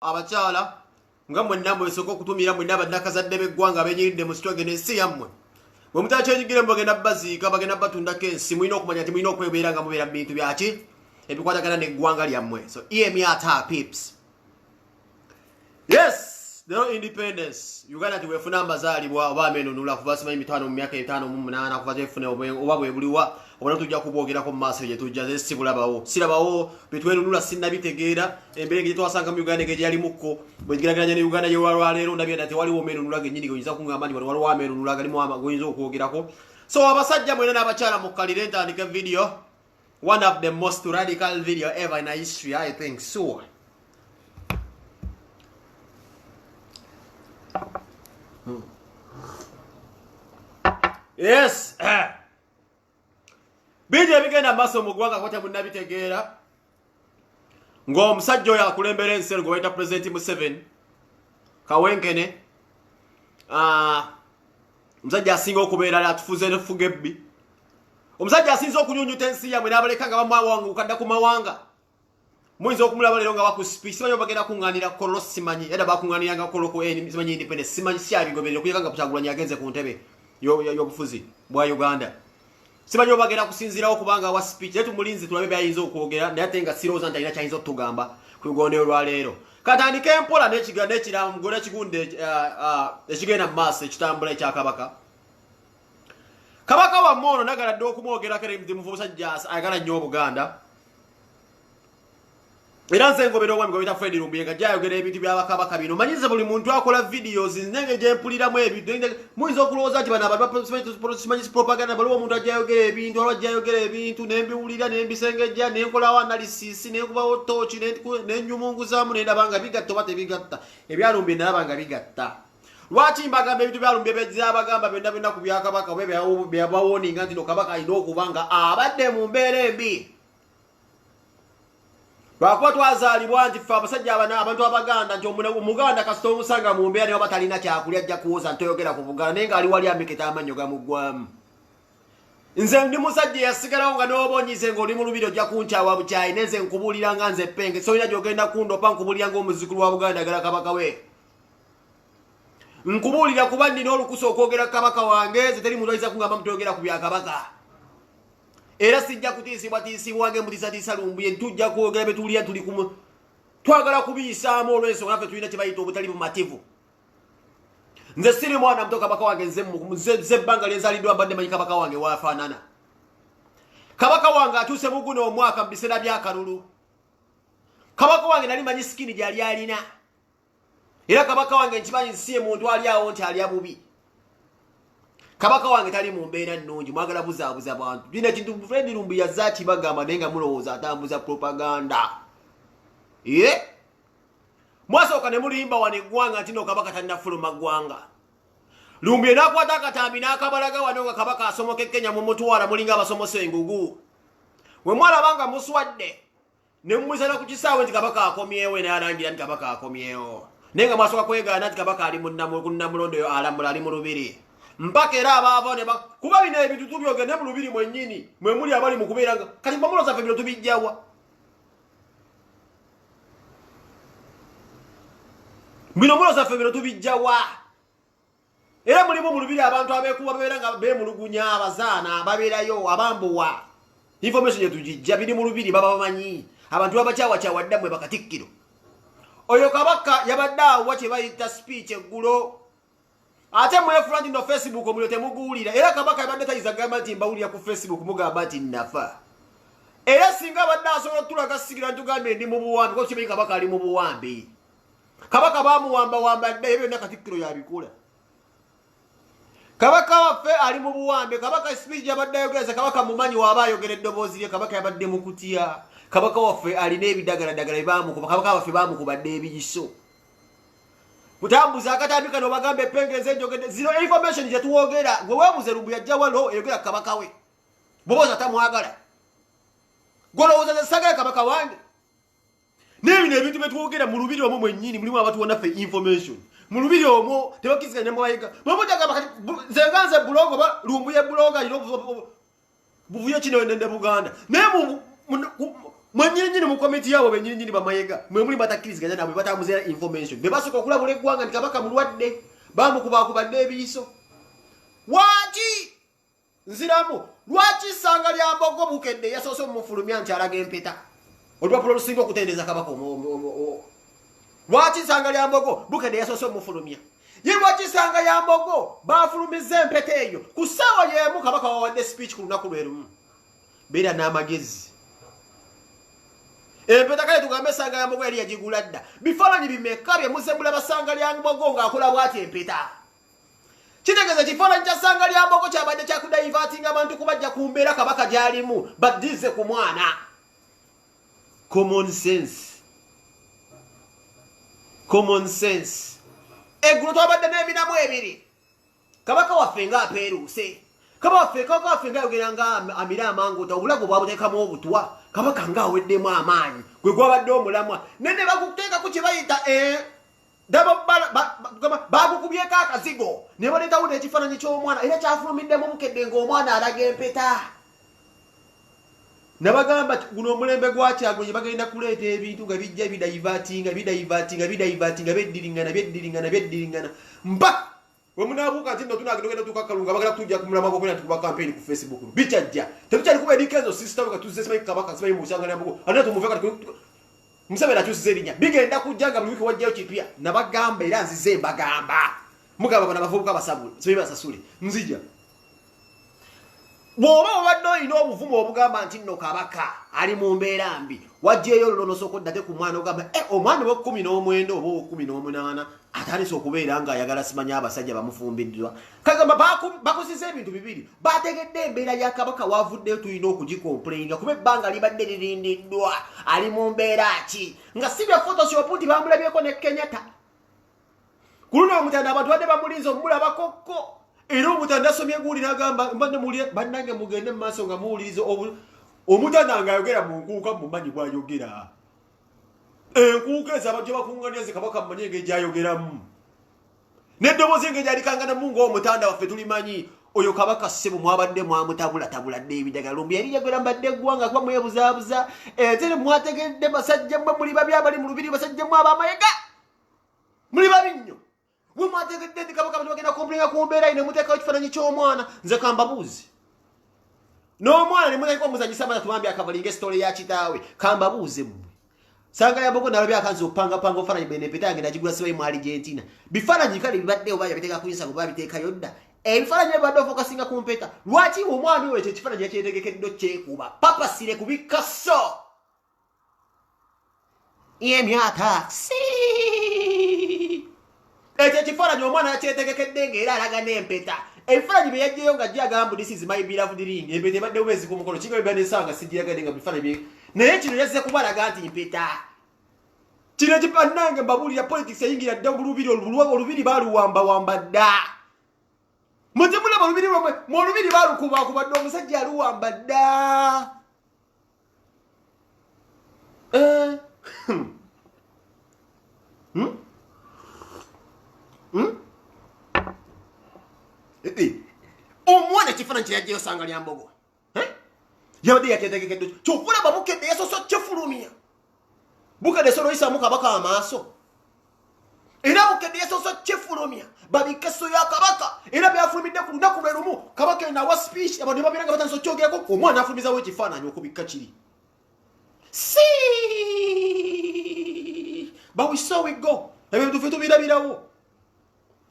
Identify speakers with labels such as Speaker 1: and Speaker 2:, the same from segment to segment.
Speaker 1: abakyala nga mwenna mwesooka okutumira mwenna bannakazadde b'eggwanga abenyiridde mu sitwage n'ensi yammwe bwe mutakyeyigire bagenda baziika bagenda batundako ensi mulina okumanya nti mulina okwebeera nga mubeera mu bintu byaki ebikwatagana n'eggwanga lyammwe. So hear me out, peeps. Yes, the independence Uganda tiwefuna amazaalibwa oba amenunula kuva simanyi 5 mu myaka 5 mu 8 kuva tefune oba bwe buliwa obona tujja kuboogerako mu maaso gye tujja si bulabawo sirabawo betwenunula sinnabitegeera embeera gye twasanga mu Uganda ge yalimukko bwe girageranya ne Uganda gye walwaleero ndabye nti waliwo amenunula gennyini goyinza kungamba nti waliwo amenunula galimu amagoyinza okwogerako. So abasajja mwena n'abakyala mukkalire ntandika video, one of the most radical video ever in history, I think so. Yes. Bije bigenda maso mu ggwanga kwata munnabitegeera ng'omusajja oyo akulembera ensi gwe bayita President Museveni Kawenkene, omusajja asinga okubeera atufuze n'efuga ebbi, omusajja asinza okunyunyuta ensi yammwe n'abaleka nga bamwawanguka dda ku mawanga. Muyinza okumulaba leero nga bakuspeech simanyi bagenda kuŋŋaanira kololo simanyi era bakuŋŋaaniranga kololo ku simanyi independence simanyi syabigoberera okuyaka nga Kyagulanyi agenze ku ntebe y'obufuzi bwa Uganda. Simanyi bagenda kusinzirawo kubanga wa speech yetu mulinzi tulabe byayinza okwogera naye ate nga sirowooza nti alina kyayinza okutugamba ku lugondero lwa leero. Katandika empola n'ekigambo ekiramu mugole ekigunde ekigenda mu maaso ekitambula ekya Kabaka. Kabaka wammwe ono nagala dde okumwogerako era ndi musajja ayagala nnyo Obuganda. Era nze ngobera omwami gwe bita Fred Lumbuye nga gyayogera ebintu by'abakabaka bino. Manyize buli muntu akola videos nenge gye mpuliramu ebintu. Muyinza okulowooza nti bano abantu simanyi propaganda baliwo omuntu ajjayogera ebintu olwa ajjayogera ebintu ne mbiwulira ne mbisengejja ne nkolawo analysis ne nkubawo tooki ne nnyumunguzaamu ne ndaba nga bigatta oba tebigatta. Ebyalumbye nalaba nga bigatta. Lwaki mbagamba ebintu byalumbye byabagamba byonna ku byakabaka oba byabawoninga nti no Kabaka alina okuba nga abadde mu mbeera embi. Lwakuba twazaalibwa nti ffe abasajja abantu Abaganda nti Omuganda kasita omusanga mu mbeera niba batalina kyakulya ajja kuwoza ntoyogera ku Buganda naye ng'ali wali ameketa amannyo gamuggwamu. Nze ndi musajja yasigalawo nga n'obonyize ng'oli mu lubiri ojja kunkyawa bukyayi nenze nkubuulira nga nze Penge so olina gy'ogenda kundopa nkubuulira ng'omuzzukulu wa Buganda agala Kabaka we. Nkubuulira kuba nnina olukusa okwogera Kabaka wange nze teri muntu ayinza kungamba mutoyogera ku bya Kabaka. Era sijja kutiisibwa ng'embutiisatiisa Lumbuye tujja kwogera be tuwulira tuli kumu twagala kubiyisaamu olw'ensonga naffe tulina kye bayita obutali bumativu. Nze siri mwana muto Kabaka wange nze ebbanga lyenzaliddwa mbadde manyi Kabaka wange waafaanana. Kabaka wange atuuse mu guno omwaka mu biseera by'akalulu. Kabaka wange nali manyi sikini gy'ali alina. Era Kabaka wange nkimanyi nsiye muntu ali awo nti alya bubi. Kabaka wange tali mu mbeera nnungi mwagala buzaabuza bantu. Bino ekintu Fred Lumbuye yazza kibagamba naye nga mulowooza atambuza propaganda. Mwasooka ne mulimba wano eggwanga nti no Kabaka tannafuluma ggwanga. Lumbuye n'akwata akatambi n'akabalaga wano nga Kabaka asomoka Kenya mu mutwala mulinga abasomosa engugu. We mwalaba nga muswadde ne mumwisana ku kisaawe nti Kabaka akomyewo naye alangira nti Kabaka akomyewo. Naye nga mwasooka kwegaana nti Kabaka ali mu Namulondo oyo alambula ali mu lubiri. Mpaka era abaava ne kuba bino ebintu tubyogera ne mu lubiri mwennyini mwe muli abali mu kubeera nga kati mbamulo zaffe bino tubijjawa. Bino mulo zaffe bino tubijjawa. Era mulimu mu lubiri abantu abeekuba babeera nga beemulugunya abazaana babeerayo abambuwa. Information yetugijja biri mu lubiri baba bamanyi. Abantu babakyawa ddamwe bakatikkiro. Oyo Kabaka yabadde awa kye bayita speech eggulo. Ate mwefula nti no Facebook omuliro temuguwulira. Era Kabaka yabadde tayiza gamba nti mbawulira ku Facebook mugamba nti nafa. Era singa abadde asobola otulaga sigira ntugambye ndi mu buwambi kuba kimanyi Kabaka ali mu buwambi. Kabaka bamuwamba dde byonna Katikkiro yabikola. Kabaka waffe ali mu buwambi. Kabaka speech yabadde ayogereza Kabaka mumanyi waba ayogera eddoboozi lye Kabaka yabadde mu kutya. Kabaka waffe alina ebidagaladagala byebamukuba. Kabaka waffe bamukubadde ebiyiso. Kutambuza akatambi kano bagambe Pengeze njogedde zino information gye tuwogera gwe weebuze Lumbuye ajja wano eyogera Kabaka we boboza tamwagala golowooza ze sagala Kabaka wange n'ebino ebintu bye tuwogera mu lubiri omwo mwennyini mulimu abantu wonna ffe information mu lubiri omwo tebakkiriziganya ne mubayiga mwemuja gamba kati nze nganze bulogo ba Lumbuye bulogo alina buvuyo kino ne Buganda naye Mwenyini mu comment yabo benyini bamayega mwe muri batakiriziganya nabwe batamuzera information bebasoka okulabula eggwanga nti kabaka mulwadde bamukuba kubadde ebiso waki nziramu lwaki sanga lya Mbogo Bukedde yasoose mufulumya nti alaga empeta olupapula olusinga okutendeza kabaka lwaki sanga lya Mbogo Bukedde yasoose mufulumya ye lwaki sanga ya Mbogo bafulumiza empeta eyo ku ssaawa y'emu kabaka wawadde speech ku lunaku lwe lumu beera n'amagezi empeta kale tugambe sanga ya Mbogo yali yagigula dda bifaananyi bimeka bye musembula basanga lya Mbogo ng'akola bw'ati empeta kitegeeza kifaananyi kya sanga lya Mbogo kyabadde kyakudaivatinga abantu kubajja ku mbeera kabaka gy'alimu baddize ku mwana common sense eggulo twabadde n'ebinamu ebiri kabaka waffe ng'apeeruuse kabaka waffe ng'ayogera nga amira amangota obulago bwabuteekamu obutwa kabaka ng'aweddemu amaanyi gwe gwabadde omulamwa nene baguteekaku kye bayita bagukubyeko akazigo ne baleetawo n'ekifaananyi ky'omwana era kyafulumiddemu Bukedde ng'omwana alaga empeta nabagamba guno omulembe gwa Kyagulanyi bagenda kuleeta ebintu nga bijja bidaivatinga beddiringana mba wemunaabuuka nti nno tunagenda tukakalunga bagala kutujja ku mulama gwogenda tukuba campaign ku Facebook bikyajja tetukyali kuba edikezo system nga tuzze simanyi kabaka simanyi mu busanga Mbogo anena tumuve kati Museveni akyusiza erinnya bigenda kujja nga buli wiki wajjayo kipya nabagamba era nzize mbagamba mugamba bana bavubuka basasule nzija bw'oba obadde olina obuvumu obugamba nti nno kabaka ali mu mbeera mbi wajjeeyo olulonosoko oddate ku mwana ogamba omwana oba 19 oba 18 atandise okubeera ng'ayagala simanya abasajja bamufumbiddwa kagamba bakozesa ebintu bibiri bategedde embeera ya kabaka wavuddeyo tulina okugikomplayinga kuba ebbanga libadde lirindiddwa ali mu mbeera ki nga si bya photoshop nti bamulabyeko ne Kenyatta ku luno omutanda abantu badde bamulinza omulabakokko era omutanda asomye guwulira agamba mbadde muwulire bannange mugende mu maaso nga muwuliriza omutanda ng'ayogera mu nkuuka mumanyi bw'ayogera enkuuka ezo abantu bakuŋŋanya ze kabaka mmanyi engeri gy'ayogeramu n'eddoboozi engeri gyalikanganamu ng'omutanda waffe tulimanyi oyo kabaka ssebo mwabadde mwamutabulatabula ebijagala lumbi yali yagera mbadde eggwanga kuba mwebuzaabuza tere mwategedde basajja mmwe muli babi abali mu lubiri basajja mmwe ab'amayega muli babi nnyo we mwategedde nti kabaka bati bagenda komplinga ku mbeera ine muteekawo ekifaananyi ky'omwana nze kambabuuzi n'omwana ne muteka omuzanyisa amana tumambye akavalinga esitole ya kitaawe kambabuuze mmwe sanga ya Mbogo nalabye akanzi opangapanga obufaananyi bwe n'empeta yange nagigula sibayi mu Argentina bifaananyi kale bibaddewo baba yabiteeka ku Instagram baba biteekayo dda ebifaananyi ebibadde ofokasinga ku mpeta lwaki omwami oyo ekyo ekifaananyi yakyetegekeddwa kyekuba papasire kubikka so yemyaka ekyo ekifaananyi omwana yakyetegekedde ng'era alaga n'empeta ebifaananyi bye yajjeyo nga gyagamba this is my beloved ring empeta ebaddewo bezi ku mukono kinga bibadde nsanga sigiragadde nga bifaananyi naye kino yazze kubalaga nti mpeta kino ekipannange mbabuulira politics eyingira dda olubiri baluwambawamba dda mutemulaba olubiri lwamwe olubiri balukubakubadde omusajja aluwamba dda omwana ekifaananyi kyeyajjayo sanga lya Mbogo yabadde yatetegekedde kyokulaba Bukedde yasoso kyefulumya Bukedde soloyisaamu kabaka amaaso era Bukedde yasoso kyefulumya babikeso ya kabaka era byafulumidde ku lunaku lwe lumu kabaka enawa speech abantu babeera nga batandisa okyogerako omwana afulumizawo ekifaananyi okubikka kiri but we saw it go ebyo tufe tubirabirawo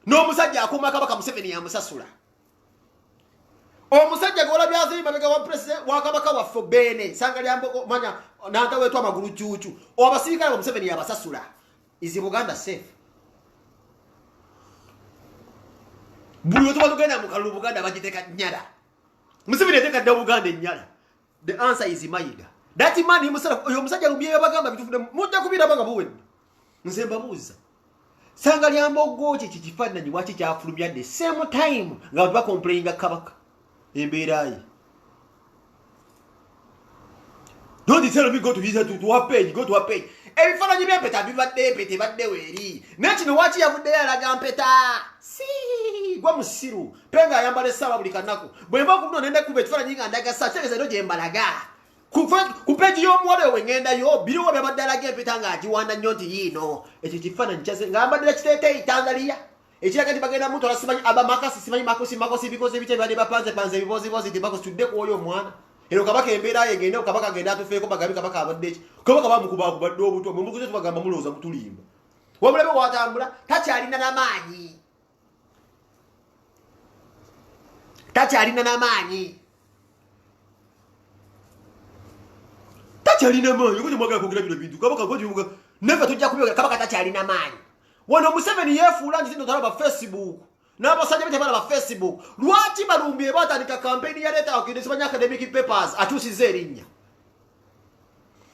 Speaker 1: n'omusajja akuuma kabaka Museveni yamusasula omusajja golabya aziri mabega wa president wa kabaka waffe bene sanga lya Mbogo manya nanta wetu amagulu chuchu obasirikale Museveni yabasasula izi Buganda safe buli otuba tugenda mu kalulu Buganda bagiteka nyala Museveni yateka dda Buganda nyala the answer is Mayiga that man himself oyo musajja lubiye bagamba bitufude mujja kubiraba nga buwedde nze mbabuuza sanga lya Mbogo kikifaananyi waki kyafulumya the same time nga abantu bakomplainga kabaka embeera ye don't tell me go to visa to our page go to our page ebifaananyi by'empeta bibadde empeta ebaddewo eri nekino waki yavuddeyo alaga mpeta gwa musiru penga ayambala essaawa buli kanaku bwe mba okuno nenda kuba ekifaananyi nga ndagasa kitegeeza ino gye mbalaga Kupeji y'omuwala we ngenda yo biriwo byabadala gempita agiwanda nnyo nti yiino ekyo kifaananyi kyase ng'ambadala kiteeteeyi Tanzania ekiraga nti bagenda muntu simanyi abamakasi simanyi makosi bikoze bite bali bapanze ebibozibozi nti bakositudde ku oyo omwana ero kabaka embeera yegende kabaka agenda atufeeko bagabi kabaka abadde eki kabaka bamukubakubadde obuto mumukuze tubagamba mulowooza mutulimba wamulabe watambula takyalina n'amaanyi takyalina maanyi kuti mwagala kwogera bino bintu kabaka gotimuga neve tujja kubyogera kabaka takyalina maanyi wano Museveni yeefuula nti zino talaba Facebook n'abasajja be tebala ba Facebook lwaki balumbye batandika kampeni ya leta okidisibanya academic papers akyusiza erinnya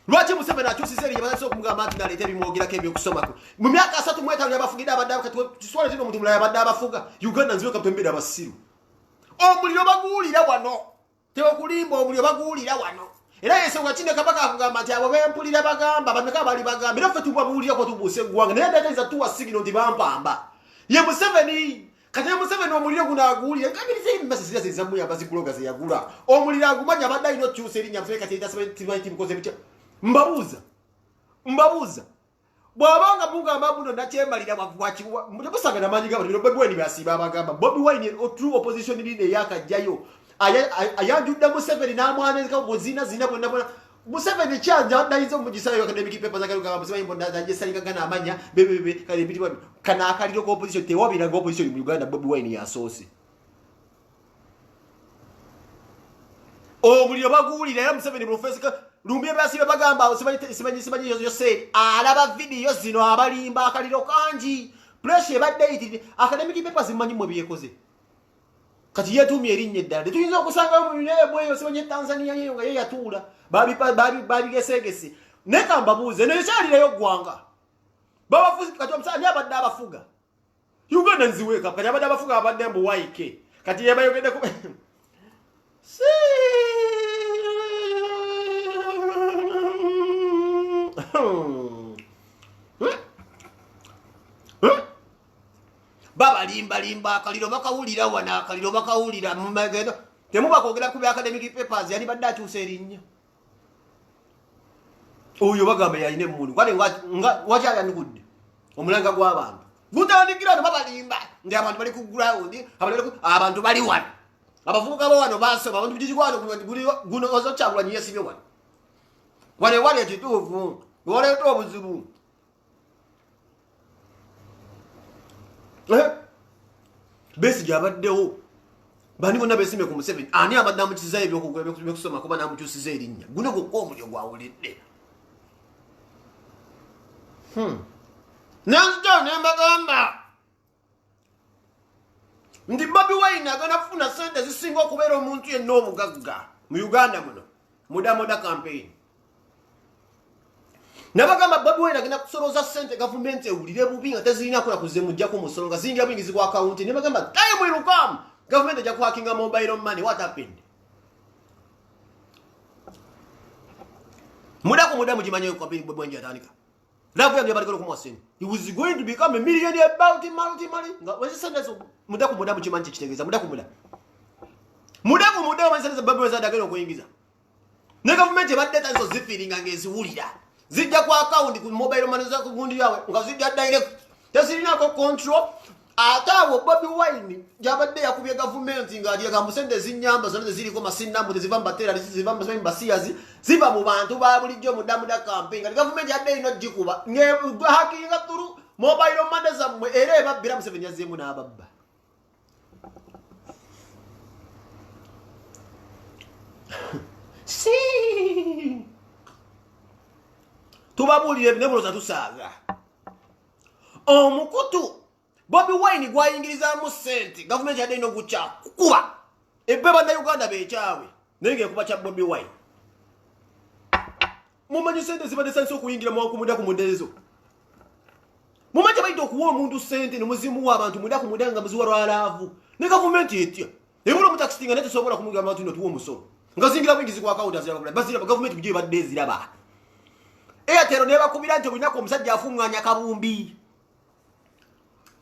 Speaker 1: lwaki Museveni akyusiza erinnya batandise okumugamba nti naleeta ebimwogerako ebyokusomako mu myaka 3 mu 5 yabafugidde abadde kiswale zino omuntu mulala yabadde abafuga Uganda nziwe kapembera abasiru omuliro baguwulira wano teokulimba omuliro baguwulira wano era yensonga kino kabaka akugamba nti abo bempulira bagamba bameka bali bagamba era ffe tubabuulirako tubuuse eggwanga naye ndagaliza tuwa sigino nti bampamba ye Museveni kati ye Museveni omuliro guno aguwulira kabirizemasisira zezamuyamba ziguloga zeyagula omuliro agumanya abadde alina okyusa erinnya mfe kati timukoze bitya mbabuuza bw'abanga mugamba buno nakyemalira temusangana amaanyi gaba bino Bobi Wine byasiiba abagamba Bobi Wine true opposition leader yakajjayo ayanjudde Museveni n'amwanezeka buzina bonna Museveni kyanja addayiza omugisayo academic papers akalugamba Museveni mbona ajesalingagana amanya bebebe kale biti kana akaliro ko opposition tewabiraga opposition mu Uganda Bobi Wine yasoose omuliro baguwulira era Museveni professor lumbye basibe bagamba simanyi yose alaba video zino abalimba akaliro kangi pressure badde academic papers mmanyi mwe byekoze kati yetumye erinnya eddala tetuyinza okusanga mu binebwe eyo simanyi Tanzania yeyo nga ye yatuula babigesegese nekambabuuze nekyalirayo ggwanga babafuzi kati omusani abadde abafuga Uganda nziweeka kati abadde abafuga abadde mbu waike kati yebayogeddeko babalimbalimba akaliro bakawulira wana akaliro bakawulira mumagendo temuba kwogera ku academic papers yani badde akyusa erinnya oyo bagamba yalina emmundu kale wakyayandikudde omulanga gw'abantu gutandikira no babalimba nti abantu bali ku ground abantu bali wano abavubuka bo wano basoma abantu bijikwano guno ozokyagulanye yesibye wano wane wali ekituufu waleeta obuzibu Besigye abaddewo bani bonna besimye ku Museveni ani abadde amukizayo ebyokusoma kuba namukyusiza erinnya guno gwokka omulyo gwawulidde nanzito nembagamba nti Bobi Wine agenda kufuna sente zisinga okubeera omuntu yenna omugagga mu Uganda muno mudamoda campaign nabagamba Bobi Wine agenda kusoloza sente gavumenti ewulire bubi nga tezirina kola kuzemujjako musolo nga zinga bwingizi kwa account nabagamba time will come government ejja kuhakinga mobile money what happened muda mujimanyo kwa Bobi Wine atandika lavu yangu yabadde ko mwaseni he was going to become a millionaire about multi nga wazisende muda mujimanyi kitegeeza muda wazisende Bobi Wine adagenda okuyingiza ne government ebadde tazo zifiringa ngeziwulira zijja kwa account ku mobile money za kugundi yawe nga zijja direct tesirina ko control atawo Bobi Wine jabadde yakubye government nga ali ga musende zinyamba zone ziri ko masinambu teziva mbatera ziva mbasiyazi ziva mu bantu ba bulijjo mudamuda campaign nga government yadde ino jikuba nge hakinga turu mobile money za mwe ere babbira Museveni yazemu n'ababba si tubabulire nebuloza tusaaga omukutu Bobi Wine gwayingiriza mu sente government yadde ino gucha kuba ebeba na Uganda bechawe nenge kuba cha Bobi Wine mumanyi sente zibade sanso okuyingira mwanku muda ku mudezo mumanyi baito okuwa omuntu sente ne muzimu w'abantu muda ku mudanga muziwa lwalavu ne government etya ebulo mutakisinga nete sobola kumuga abantu ino tuwo musoro ngazingira bwingizi kwa account azira basira government bije badde ziraba Airtel ne bakubira nti bulina ko omusajja afunganya kabumbi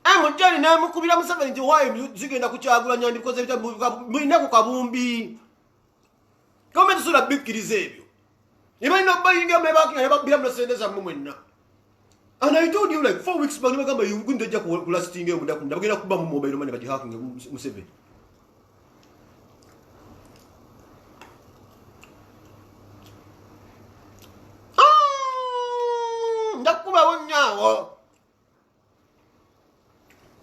Speaker 1: amujjani namukubira Museveni nti wayi zigenda kukyagula nyandi because mulina ku kabumbi government sura bikiriza ebyo Imagine not buying a back and about Biam send us a moment now. And I told you like 4 weeks back, you couldn't take a last thing with the mobile money, but you have Musevi.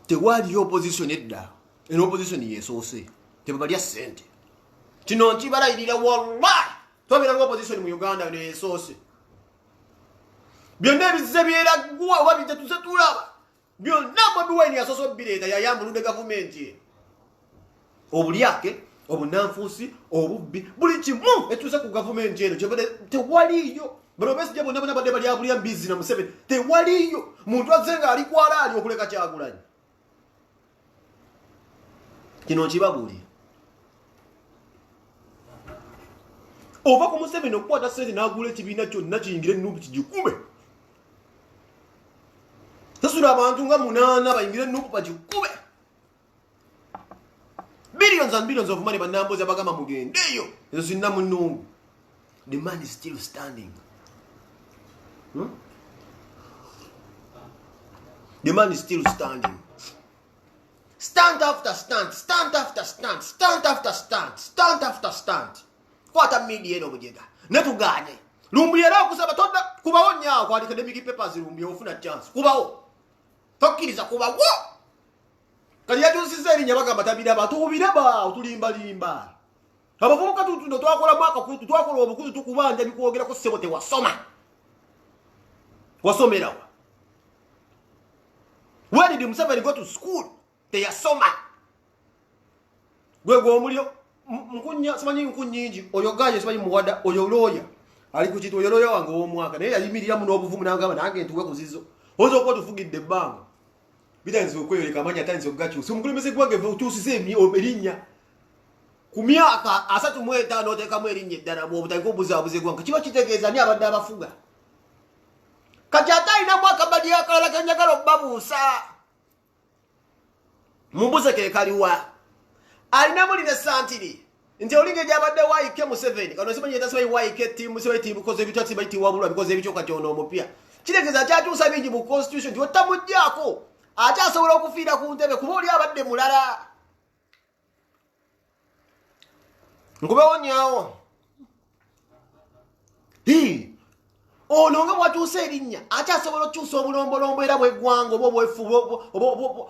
Speaker 1: The word you opposition it down. In opposition, yes, so say. The Babadia sent. Tino Chibara did a war. To be an opposition in Uganda, they so say. Beyond them is Zebiela, what is it to set to love? Beyond number when you are so big, I am the government. Obliake, or Nanfusi, or Bulichi, it was a government jail. The Wadi you. But best never the business 7. The Wadi you. Mundrazenga, Riquara, you click at Yagulan. Kinojibabuli. Over como 7 no quarter said in Agule TV natural nothing in Nubi Jukube. Tasurabantunga Munana by Ingrid Nupa Jukube. Billions and billions of money, but numbers of Bagama again. There you. There's in Namun. The man is still standing. The man is still standing. Stand after stand, stand after stand, stand after stand, stand after stand. What a media over there. Netugane. Lumbiera Kusabatonda, Kubaonia, what academic papers in Lumbi often a chance. Kubao. Talking is a Kuba. What? Kadiatu said in Yabaka Batabida, to Vidaba, to Limba Limba. Habafoka to the Tuakola Maka, to Tuakola, to Kuba, and then you go get a Kosote was summer. Was so made out. Where did himself go to school? They are summer. Go Mulio. Mkunya simanyi mkunyinji oyo gaje simanyi muwada oyo lawyer ali kuchito oyo lawyer wange omwaka naye yayimiriya muno obuvumu nangaba nange ntuwe kuzizo ozo ko tufugidde bango bitanzi okweyo kamanya tanzi ogachu simukulemese gwange tusise erinnya ku myaka 35 otekamu erinnya eddala bw'obutandika obuzabuze gwange kiba kitegeeza ni abadde abafuga kati ataina mwaka badi yakala kanjagala obbabuusa mumbuze ke kaliwa alina mulina santiri nti olinge jabadde waike mu 7 kano simanyi tasibay waike team sibai team because ebitwa sibai team wabula because ebitwa kati ono omupya kitegeza kyatuusa bingi mu constitution nti otamujjaako ate asobola okufiira ku ntebe kuba oli abadde mulala nkubewonyawo ono nga bwatuusa erinnya ate asobola okukyusa obulombolombo era bweggwanga oba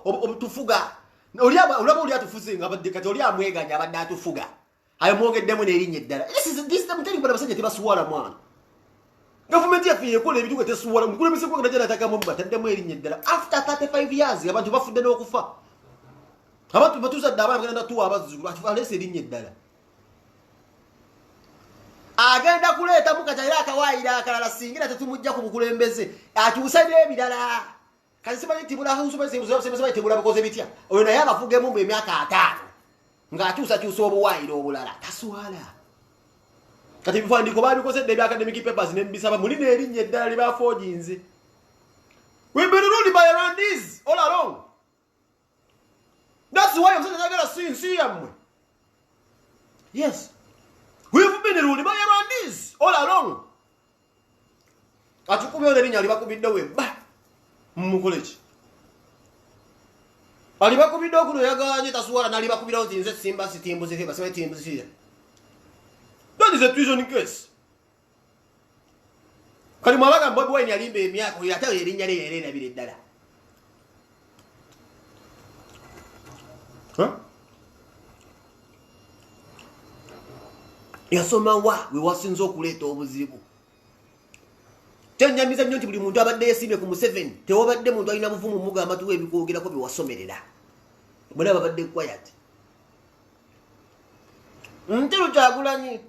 Speaker 1: obutufuga olaba oli atufuze nga abadde kati oli amweganya abadde atufuga ayo mwogeddemu n'erinnya eddala muteri bana basajja tebasuwala mwana gavumenti yaffe yekola ebituko tesuwala mukulemese kwagana gyanatakamu bataddemu erinnya eddala after 35 years abantu bafudde n'okufa abantu batuzadde abaana bagenda tuwa abazzulu aleese erinnya eddala agenda kuleetamu kati era akawaayira akalala singira tetumujja ku bukulembeze akyusa n'ebirala kati simanyi tibula hausubasemesebali tebula bukoze bitya oyo naye abafugemu mu emyaka 5 ng'akyusakyusa obuwaayiro obulala taswala kati ebifandiiko babikosedde ebya academic papers nebisaba mulina erinnya eddala libafojinze we've been ruled by Rwandese all along. That's why I'm saying I gotta see yammwe. Yes, we've been ruled by Rwandese all along. Atukubyo erinnya libakubidde webba mukoleki alibakubidde okuno yaganye tasuwala nalibakubirawo nti nze simba sitimbuze basebe timbuze. That is a treason case. Kali mwabaga Bobi Wine yalimba emyaka oyo ate erinnya lye yera erabira eddala. Yasoma wa we wasinza okuleeta obuzibu. Tenyamiza nnyo nti buli muntu abadde yeesimbye ku Museveni tewabadde muntu alina buvumu mugamba tuwe ebikwogerako bye wasomerera. Bwena babadde quiet. Ntero Kyagulanyi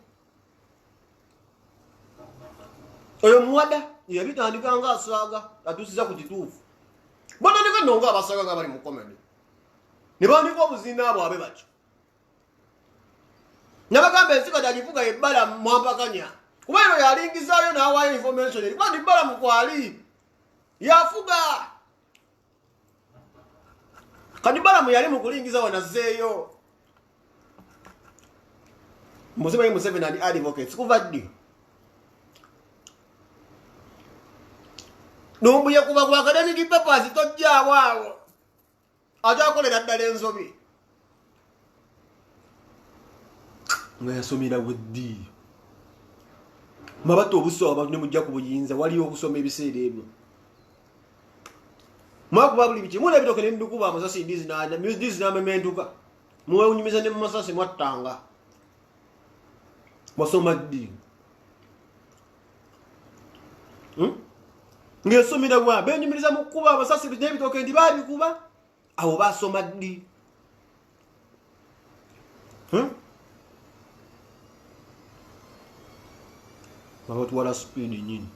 Speaker 1: oyo muwada yabitandika nga asaaga atuusiza ku kituufu. Batandika nno nga abasaaga nga bali mu komedi ne bandika obuzina bwabwe batyo. Nabagamba ensi kati agivuga ebbala mwampakanya kuba eno yalingizaayo n'awaayo information eri bandi bbala mukwali yafuga kati bbala mu yali mu kulingiza wanazzeeyo. Museveni and advocates kuva ddi N'ombuye kuba kwa academic papers tojja waawo. Ajakolera ddala ensobi. Nga yasomera weddi. Mabato obuso abantu ne mujja ku buyinza waliyo okusoma ebiseera ebyo. Mwakuba buli bichi muna bitoke ne ndukuba amasasi ndizi na mementuka. Muwe unyumiza ne masasi mwattanga. Mwasoma ddi. Ngesomera gwa benyumiriza mu kuba amasasi n'ebitoke ndi babikuba awo basoma ddi. Mabato wala speed nyini.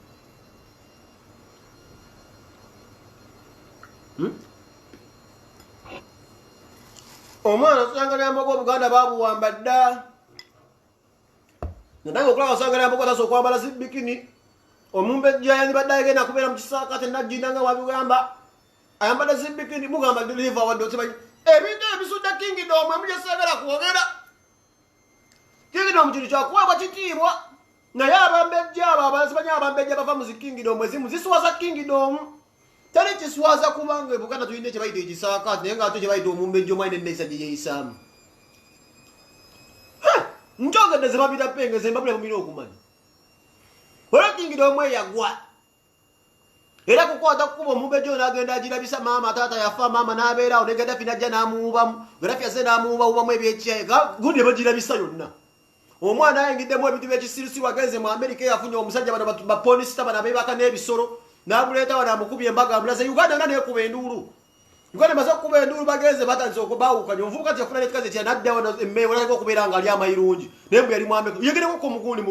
Speaker 1: Omwana sanga lyambago Obuganda babuwamba dda. Ndango kula sanga lyambago taso kwambala zibikini. Omumbejja yani baddaye gena kubeera mu kisaaka te najjinanga wabigamba. Ayambala zibikini mugamba deliver wadde otimanyi. Ebintu ebisudde Kingdom amuje sagala kwogera. Kingdom kiri kyakuwebwa kitiibwa. Naye abambejja abo abasibanya abambejja bava mu Kingdom ezimu ziswaza Kingdom. Tali kiswaza kubanga ebuganda tuyinde kye bayita ekisaaka naye nga ate kye bayita omumbejja omwine enneeyisa gye yeeyisaamu. Njogedde ze babira penge ze mbabula mumira okumanya. Olwo Kingdom eyagwa. Era kukwata kukuba omumbejja ono agenda agirabisa maama taata yafa maama n'abeerawo ne Gaddafi najja n'amuwubamu. Gaddafi azze n'amuwubamu ebyekyayi gundi ebagirabisa yonna. Omwana ayingiddemu ebintu by'ekisirusiru agenze mu Amerika yafunye omusajja bano bapolisita bano abeebaka n'ebisoro. Nabuleeta wana mukubye embaga amulaze Uganda nane kuba enduru. Uganda maze kuba enduru bagenze batanze okubawukanya omuvubuka kye afuna n'ekikazi kye nadda wano emmeewo naye okubeera nga ali amayirungi nembu yali mwambeko yegereko ko mugundi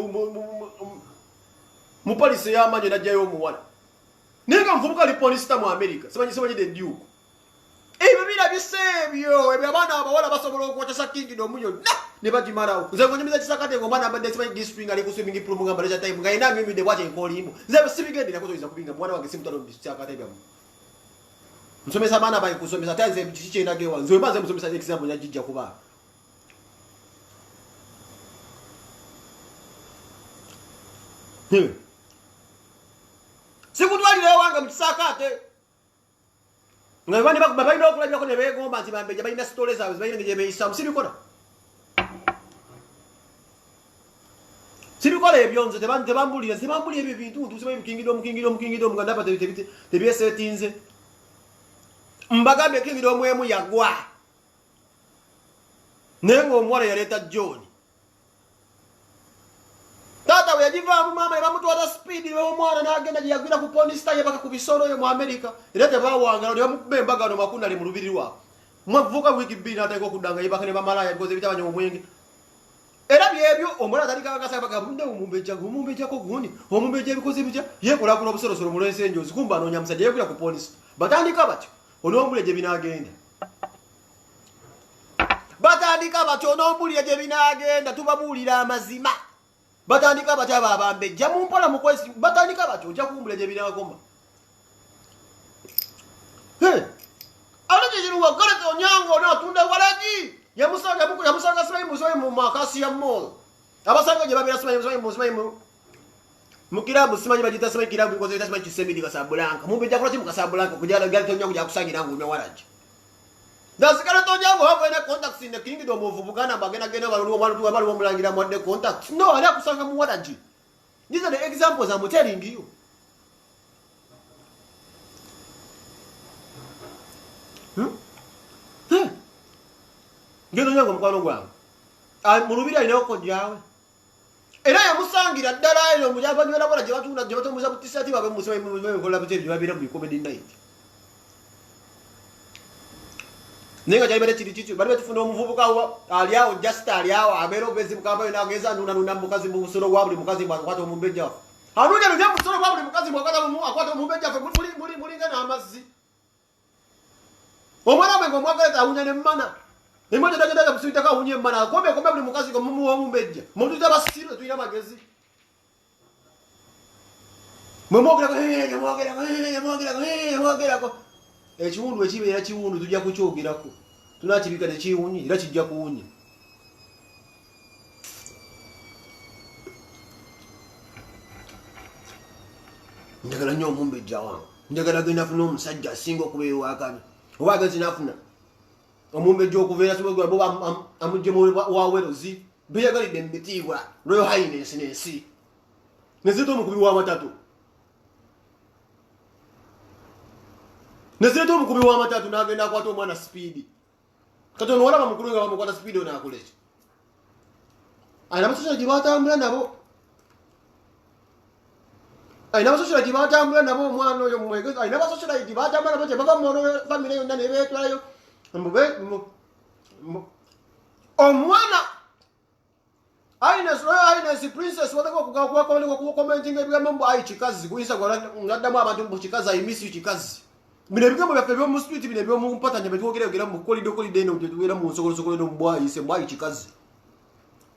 Speaker 1: mu polisi y'amaanyi najjayo omuwala naye nga muvubuka ali polisita mu Amerika simanyi de Duke. Ebyo birabise ebyo abaana abawala basobola okwokesa Kingdom yonna ne bagimalawo. Nze ngonyumiza kisakate ng'omwana abadde simanyi district ali ku swimming pool mugamba leisure time nga yina mimide bwate enkolimbo. Nze sibigendera kutoyiza kubinga mwana wange simutalo kisakate byamu. Nsomesa abaana bayi kusomesa tanze kiki kyendagewa nze mbanze musomesa example nyajijja kuba. Sikutwalira wange mu kisakate. Nga bani babayina okulabirako ne beegomba nti bambejja balina sitole zaabwe zibalina gye beeyisaamu sibikola. Sibikola ebyo nze tebambulira ebyo bintu tusimanyi Kingdom nga ndaba tebyesetinze. Mbagambye Kingdom emu yagwa. Naye ng'omuwala yaleeta John. Tata we yagivaamu maama yabamutwala speed omwana n'agenda gye yagwira ku polisita yebaka ku bisolo yo mu Amerika. Era tebaawangala ne bamukuba embagano makunda ali mu lubiri lwabwe. Mwavuka wiki bbiri n'ateeka okuddanga yebaka ne bamalaya bikoze bitabanya omwenge. Era byebyo omwana atandika akasa bagamba omumbejjako gundi omumbejja ebikoze bitya yeekolakula obusolosolo mu lw'ensenjozi kumba anoonya musajja yeekwira ku polisita. Batandika batyo olw'ombulire gye binaagenda. Batandika batyo n'ombulire gye binaagenda tubabuulira amazima. Batandika batyo abambejja mu mpola mu kwesi batandika batyo ojja kuwumbula gye binaagoma. Ate kiruwa Gareth Onyango n'atunda walagi yamusanga simanyi mu makasi ya mall. Abasanga gye babeera simanyi mu kirabu simanyi bagita simanyi kirabu bikoze bita simanyi kisemidi Casablanca. Mumbejja kola ki mu Casablanca kujala Gareth Onyango gyakusangira ngunywa walagi. Dasikala Onyango have any contacts in the Kingdom of Buganda bagenda bali omulangira mu wadde contacts. No, ali akusanga mu walagi. These are the examples I'm telling you. Ngeno nyango mukwano gwange. Mu lubiri alina okojjawe. Era yamusangira ddala eno mujabanywera bola gye batunda gye batomuza ku t-shirt babe musimanyi mu kola bitebi babira mu comedy night. Nenga jali bale kiti bali batufuna omuvubuka ali awo just ali awo abeera obezi mukamba yona ageza nuna mukazi mu busolo bwa buli mukazi bwakwata omumbejja. Anuja nuje mu busolo bwa buli mukazi bwakwata akwata omumbejja fe muli ngana amazzi. Omwana we ngomwagala awunya ne mmana. Emoja daga kusuita ka awunye mmana kombe buli mukazi ko mumu omumbejja. Muntu tabasiro tuyina magezi. Mwogera ko ekiwundu ekibeera kiwundu tujja kukyogerako. Tunakibika tekiwunye era kijja kuwunya. Njagala nnyo omumbejja wange. njagala genda funa omusajja asinga okubeera wakami oba agenzi nafuna omumbejja okubeera sobwa amujjemu wawerozi beyagalidde mumitiibwa Royal Highness n'ensi nezireta omukubi w'amatatu n'agenda akwata omwana speed kati ono walaba mukulu nga bamukwata speed ono akola ki ayina abasosola gye batambula nabo omwana oyo mumwegezi ayina abasosola gye batambula nabo gye bava muono famire yonna ne beetwalayo omwana Highness princess wakukomentinga ebigambo mbu ayi kikazi ku Instagram ngaddamu abantu mbu kikazi ayimisi kikazi bino ebigambo byaffe ebyomu street bino ebyomumpatanya betwogeragera mu kolidde eno tetubeera mu nsogolosogolo eno mubwayise mbwayi kikazi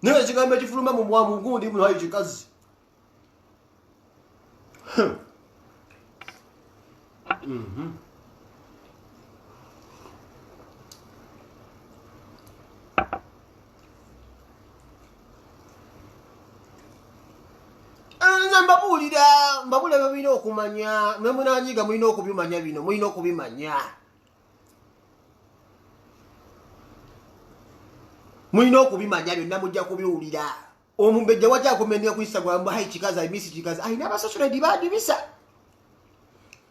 Speaker 1: naye ekigambo ekifuluma mu mwamu gundi muno ayi kikazi mbabulira mulina okumanya mwemunanyiga mulina okubimanya bino mulina okubimanya byonna mujja kubiwulira omumbejja wajja akomenera ku Instagram hayi kikazi ayimisi kikazi ayina abasosoledi badibisa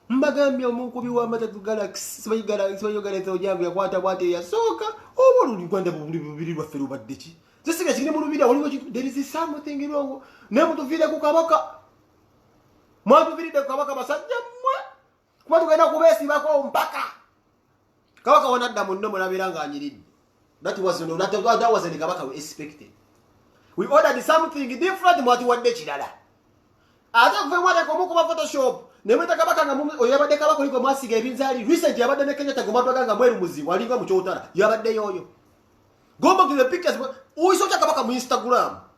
Speaker 1: mbagambye omukubi w'amatatu Galaxy sibayo Galaxy ojangu yakwata bwate eyasooka oba oluluganda bubiri lwaffe lubadde ki zisiga kiri mu lubiri waliwo there is something wrong nemutuviire ku kabaka mwatuviiridde ku kabaka basajja mmwe kuba tugenda kubeesibako mpaka kabaka wanadda munno mulabira ng'anyiridde that wasn't the kabaka we expected we ordered something different mwatuwadde kirala ate kuve mwateka omukuba photoshop nemweta kabaka nga oyabadde kabaka oliko mwasiga ebinzaali recent yabadde ne Kenyatta gomwatwaga nga mweru muzibu alinga mu kyotala yabadde yoyo go back to the pictures uyisocha kabaka mu Instagram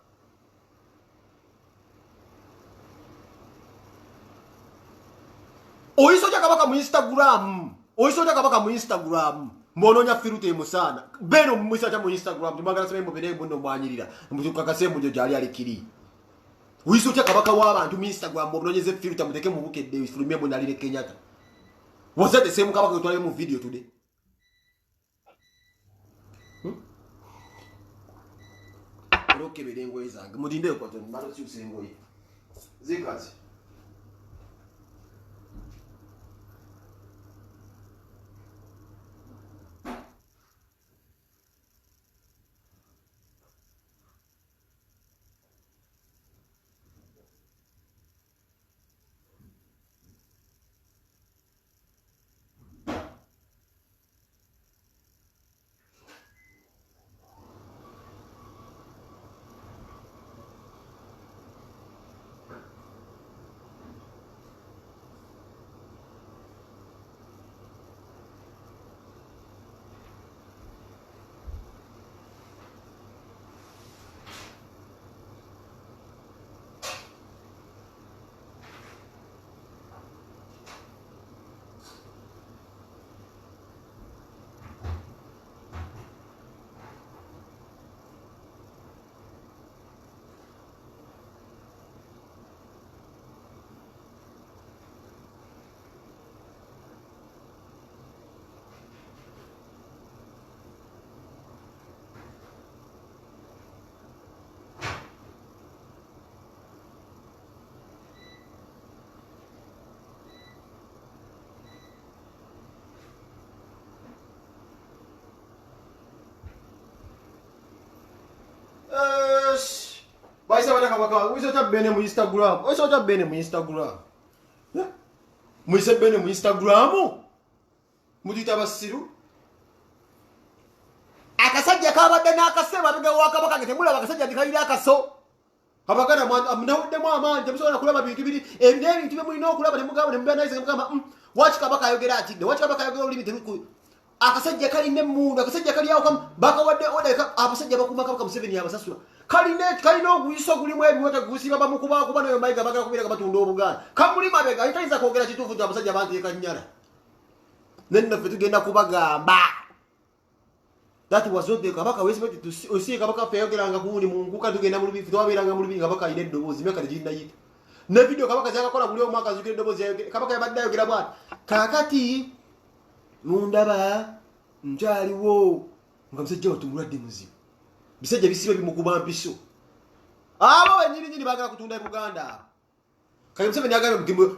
Speaker 1: oyisocha kabaka mu Instagram mbononya filute musana beno mwisacha mu Instagram timagala sembo bene muno mwanyirira mukakase mujo jali alikiri uyisocha kabaka w'abantu mu Instagram mbononyeze filute muteke mu bukedde ifulumye mu nalire Kenyatta was that the same kabaka utwale mu video today roke bedengo ezange mudinde ko ton maro cyusengo ye zikazi Baisa bana kabaka uyisocha bene mu Instagram uyisocha bene mu Instagram muise bene mu Instagram mudita basiru akasajja kabadde n'akaseba bega wakabaka ngetemula bakasajja ndikalira akaso abagana mnawudde mu amanje temusobola kulaba bintu biri ebintu bimwe mulina okulaba ne mugamba ne mubana ize mugamba wachi kabaka ayogera ati de wachi kabaka ayogera olimi temuku akasajja kali ne mundu akasajja kali yawo kam bakawadde odeka abasajja bakuma kabaka Museveni abasasula kalina ogwiso gulimu ebiwete gusiba bamukuba kuba nayo mayiga bagala kubira kabatunda obuganda kamuli mabega ayitaiza kwogera kituufu nti abasajja banteeka nnyala nenaffe tugenda kubagamba that was not the kabaka we expected to see kabaka feyogeranga kuwuni munguka tugenda mu lubifi twabeeranga mu lubifi kabaka ayina eddoboozi myaka tegirina yita ne video kabaka zakakola buli omwaka zikire dobozi kabaka yabadde ayogera bwana kakati mundaba njaliwo nga musajja watungulwadde muzibu bisajja bisibe bimukuba mpiso abo wenyini bagala kutunda e Buganda kale Museveni agambye mugimbo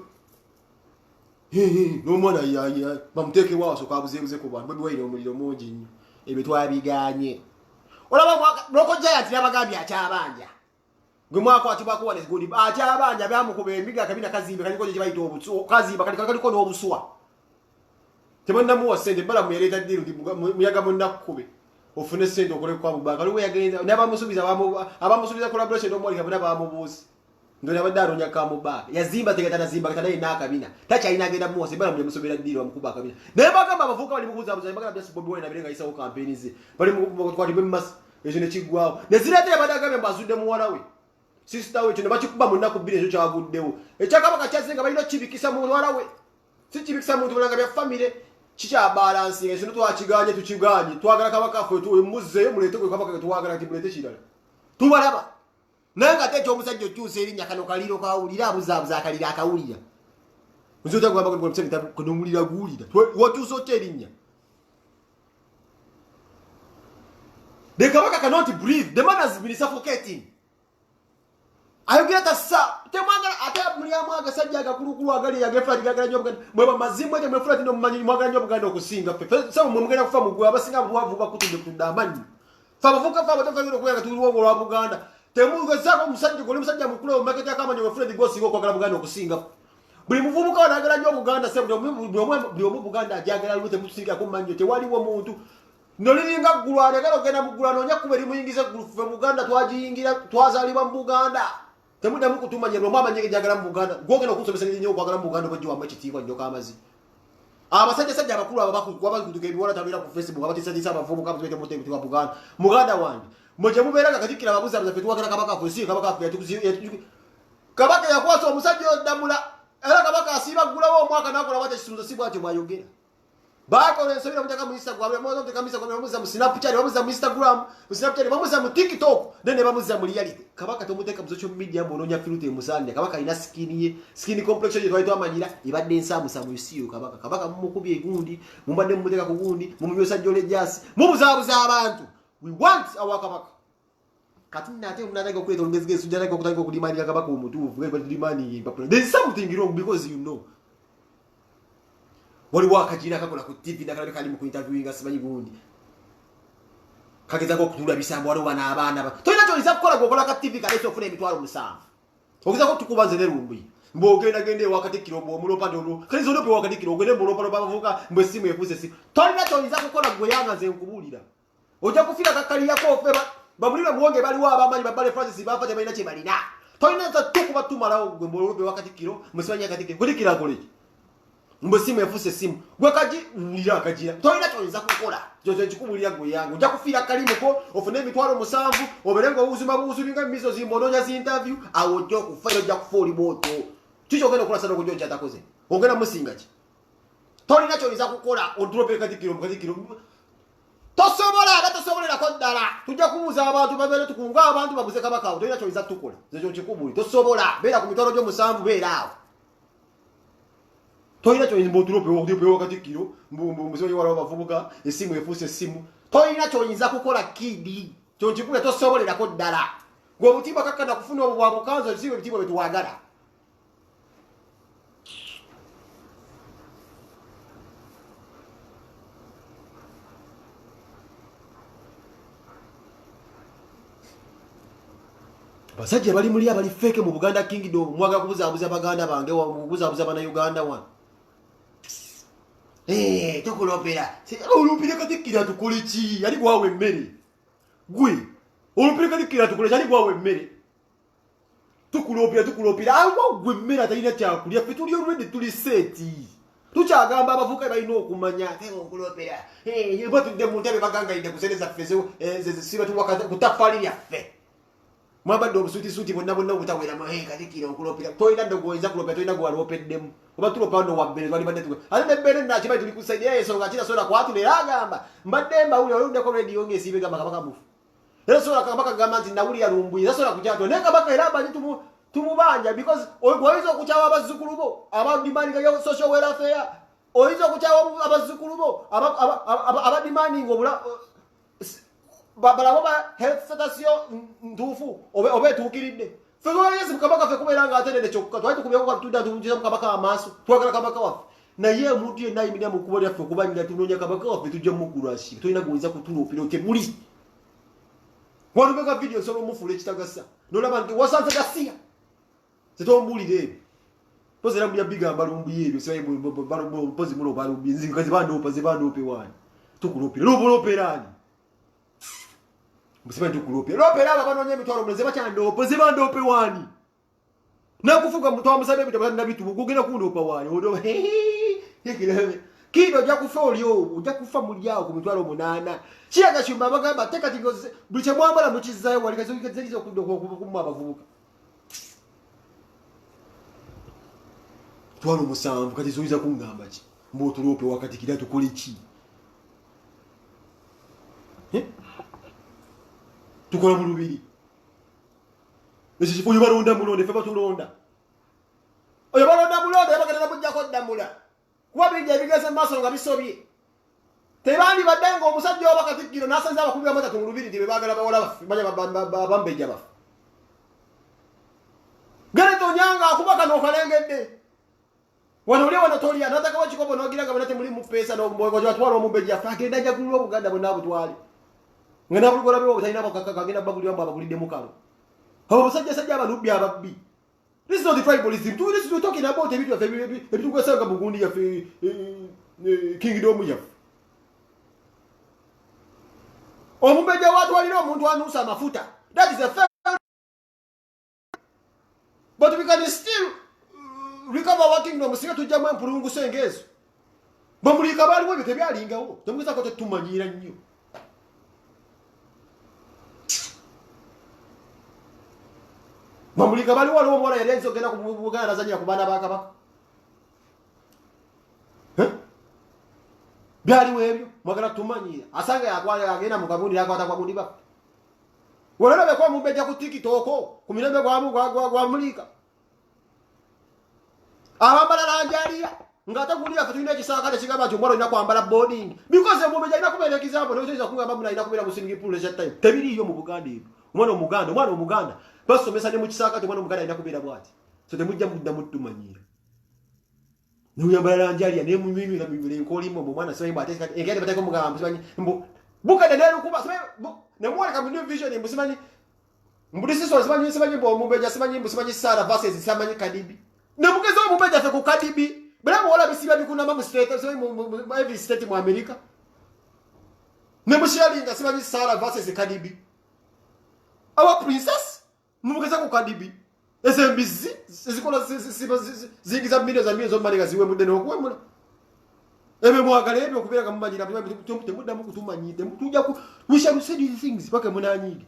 Speaker 1: n'omwana yaya bamuteke waaso kabuzebuze ku bantu bwe omuliro mungi nnyo ebyo twabiganye olaba mwaka loko giant yabagambye akyabanja gwe mwaka atibako wane gudi akyabanja byamukuba emiga kabina kazimbe kaliko kye bayita obutso kazimba kaliko n'obuswa temanna muwa sente bala muyereta diru muyaga munakube ofune sente okole kwa bubanga luwe yagenza n'abamusubiza abamusubiza collaboration n'omwali kabina bamubuusi ndo yabadaro nyakamuba yazimba tegatana zimba katana ina kabina tacha ina agenda muwose bala mujyamusobera diru amukuba kabina naye bagamba abavuka bali mukuza buza bagamba bya Bobi Wine abirenga isa ku campaign ze bali mukwati bemas ejo ne kigwawo ne zirate yabadaga mbazudde muwala we sister we kino bakikuba munnaku bire ejo kyaguddewo ekyakabaka kyazenga balino kibikisa mu muwala we si kibikisa mu tulanga bya family chicha balance ejo twakiganye tukiganye twagala kabaka fwe tuwemuzze mulete kwe kabaka twagala timulete kirala tubalaba nanga techo omusajja okyuse erinya kano kaliro kawulira abuzabuza akalira akawulira nzoja kugamba ko Museveni kunomulira guulira wakyuse otte erinya the kabaka cannot breathe the man has been suffocating ayogera tassa temwanga ate mulyamu agasajja agakulukulu agali yagefali gagala nyo Buganda mweba mazimwe te mwefula tino mmanyi mwagala nyo Buganda okusinga fe sabu mwemugenda kufa mugwe abasinga buwavu bakutunde kundamani fa bavuka fa batafanyiro kuyaga tuliwo lwa Buganda temugezako musajja gole musajja mukulu o market yakama nyo Fred Gosi go kwagala Buganda okusinga buli muvubuka wanagala nyo Buganda se buli omu Buganda ajagala lute musinga ko manyo te waliwo muntu noliringa gulwane galo gena mugulano nya kuberi muyingize gulufe Buganda twajiyingira twazalibwa mu Buganda temuda mukutuma nyero mama nyege jagala mu Buganda gogena kusomesa nyo kwagala mu Buganda bajwa amachitiwa nyo kamazi abasajja sajja bakulu abakutuka ebiwala tabira ku Facebook abatisajja abavubuka abazwete mutembe wa Buganda wandi moje muberanga katikira ababuza abaza fetu wakana kabaka fosi kabaka kabaka yakwaso omusajja odamula era kabaka asiba gulawo omwaka nakola wate kisunzo sibwa ati bwayogera bako nsabira mutaka mu Instagram mwazo mutaka bamuza mu Snapchat bamuza mu Instagram mu Snapchat bamuza mu TikTok nene bamuza mu reality kabaka tomuteka mu social media mbononya filute musande kabaka ina skin complex ye twaito amanyira ibadde ensamu samu yusiyo kabaka mumukubi egundi mumbadde mumuteka ku gundi mumubyosa jole jasi mubuzabuza abantu we want our kabaka katina ate munataka kweta olumezige sujana ko kutaka kulimani kabaka omutuvu ngebe kulimani papula there is something wrong because you know wali wakajira kakola ku TV nakalabe kali mu interviewing asimanyi gundi kageza ko kutula bisambo wali wana abana toina cyo izakola gokola ka TV kale sofuna emitwalo musanvu okiza ko tukubanze ne rumbi mbogenda gende wakati kirombo mulopa ndolo kale zo lope wakati kirombo gende mulopa bavuka mbesimu yefuse si toina cyo izakola goyanga ze nkubulira oja kufika kakali yako ofeba babulira muwonge bali wa abamanyi babale Francis bafate balina kye balina toina za tukuba tumalawo gwe mbolope wakati kiro musibanya kati kiro kudikira college mbesimu yefuse simu gwe kaji ulira kajira toina toiza kukola jojo chikubulira gwe yangu nja kufira kalimu ko ofune emitwalo musanvu oberengo ubuzima buzubinga mizo zimbononya zi interview awojo kufero ja kufoli boto chicho genda kola sana kujoja takoze ongena musinga chi toina toiza kukola odrope kati kiro tosobolera ko ddala tujja kubuza abantu babere tukunga abantu babuze kabaka toina toiza tukola zejo chikubuli tosobola bera ku mitwalo gyo musanvu bera awo toina cyo imboturope wokudipe wakati kiro mbuzo wala bavubuka esimu efuse esimu toina cyo yinza kukola kidi cyo chikule tosobolera ko ddala gwo mutimba kakana kufuna obwa bukanza ziwe bitimba betuwagala basajja bali muri abali fake mu Buganda Kingdom mwaga kubuzabuza baganda bange wa kubuzabuza bana Uganda wan tokulopera olupire katikira tukulichi ali gwawe mmere gwe olupire katikira tukulichi ali gwawe mmere tukulopira awo gwe mmere atalina kyakulya fe tuli already tuli seti tukyagamba abavuka balina okumanya okulopera yeba tudde mu ntebe baganga inde kusereza fezo siba tuwakata kutafali yaffe mwabadde obusuti bonna obutawera katikira okulopera toina ndogoyinza kulopera toina gwalopeddemu oba tulopano wabbere twali badde tuko ali nebbere nakimanyi tuli kusaidia ensonga kirasobola kwatulera agamba mbadde mbawulira oluddeko radio ng'esiibe gamba kabaka mufu era sobola kabaka gamba nti nawulira lumbuyi era sobola kukyatula naye kabaka era abanyi tumubanja because oyinza okuchawa abazzukulu bo abadimandinga ya social welfare oyinza okuchawa abazzukulu bo abadimandinga obula balabo ba health status yo ntuufu obe tuukiridde fego yesi mukabaka fe kubera nga atende kyokka twali tukubye ko tudda tunjiza mukabaka amaaso twagala kabaka waffe naye omuntu yenna ayimira mu kuba lyaffe okubanjira tunoonya kabaka waffe tujja mugulwashi tulina gwinza kutuloopera tebuli walubeka video solo mufule kitagasa nolaba nti wasanze gasiya setombulire ebyo pozi era mbya bigamba lumbuye ebyo sibaye pozi mulo balumbi nzinga zibandoope wani tukuloopera loboloperani musibantu kuloopera loopera abanoonya emitwalo muleze bakyandoope zibandoope wani nakufuga mutwa musabe ebyo bana bitu kugenda kundoopa wani odo yekirebe kido ojja kufa olyo ojja kufa mulyawo ku mitwalo 8 kiyaga kyumba bagamba teka tingoze buli kye mwambala mukizzaayo wali kazolizo kumma abavubuka twalo 7 kati zoiza kungamba ki mbotuloope wakati kira tukole ki tukola mu lubiri ekyo kifo balonda mulonde fe batulonda oyo balonda mulonde yabagenda bujjako ddamula kuba bijja ebigeze mu maaso nga bisobye tebandi baddenga omusajja oba katikkiro n'asanze abakulu b'amatatu mu lubiri nti be baagala bawala baffe banya bambejja baffe gale tonyanga akuba kano okalengedde wano oli wano tolya n'atakawo ekikopo n'ogira nga bonna temuli mu peesa n'obatwala omubejja ffe agenda ajagulira obuganda bonna abutwale nga nabulugola bewo butalina bakaka kagenda bagulira mbu abagulidde mukalo abo basajjasajja abanubbi ababbi. This is not the tribalism. This is talking about ebitugwesanga mu gundi yaffe kingdom yaffe. Omubejja watwalira omuntu anuusa amafuta. That is a fact. But we can still recover our kingdom. Singa tujjamu empulunguso engezo. Bamulika baaliwo ebyo tebyalingawo. Temugeza ko tetumanyira nnyo. Bamulika bali waliwo omuwala yali ayinza okugenda ku Buganda nazanyira ku baana ba Kabaka. Byaliwo ebyo mwagala tumanyira. Asanga yakwala agenda mu kagundi yakwata kwa gundi baffe. Walala bekwa mubejja ku TikTok ku mirembe gwa mulika. Abambala lanjaliya ngata kulia fatulina kisaka kigamba nti omwalo ina kwambala boarding because mubejja ina kubeera example noyinza kungamba muna ina kubeera mu swimming pool leisure time. Tebiriyo mu Buganda ebyo. Omwana omuganda basomesa ne mu kisaka te omwana omuganda ina kubeera bwati. So temujja mudda muttumanyira. Nuyambala lanjaliya ne mumimi na bibire nkolimo mu mwana so ate engende bateko mugamba sibanyi bukade ne lukuba ne mwaleka mu new vision mbusimanyi mbulisi so sibanyi bo mubejja sibanyi Sara versus simanyi Kadibi. Nemugeza omubejja fe ku Kadibi. Bela wala bisiba bikunamba mu state so mu every state mu America. Nemushalinga sibanyi Sara versus Kadibi. Our princess mumugeza ku Kadibi. SMBC zikola zingiza millions of money gaziwe mudde n'okwemula. Ebe mwagala ebyo okubeera kamumanyira temudda mu kutumanyide mutujja ku we shall say these things paka munanyige.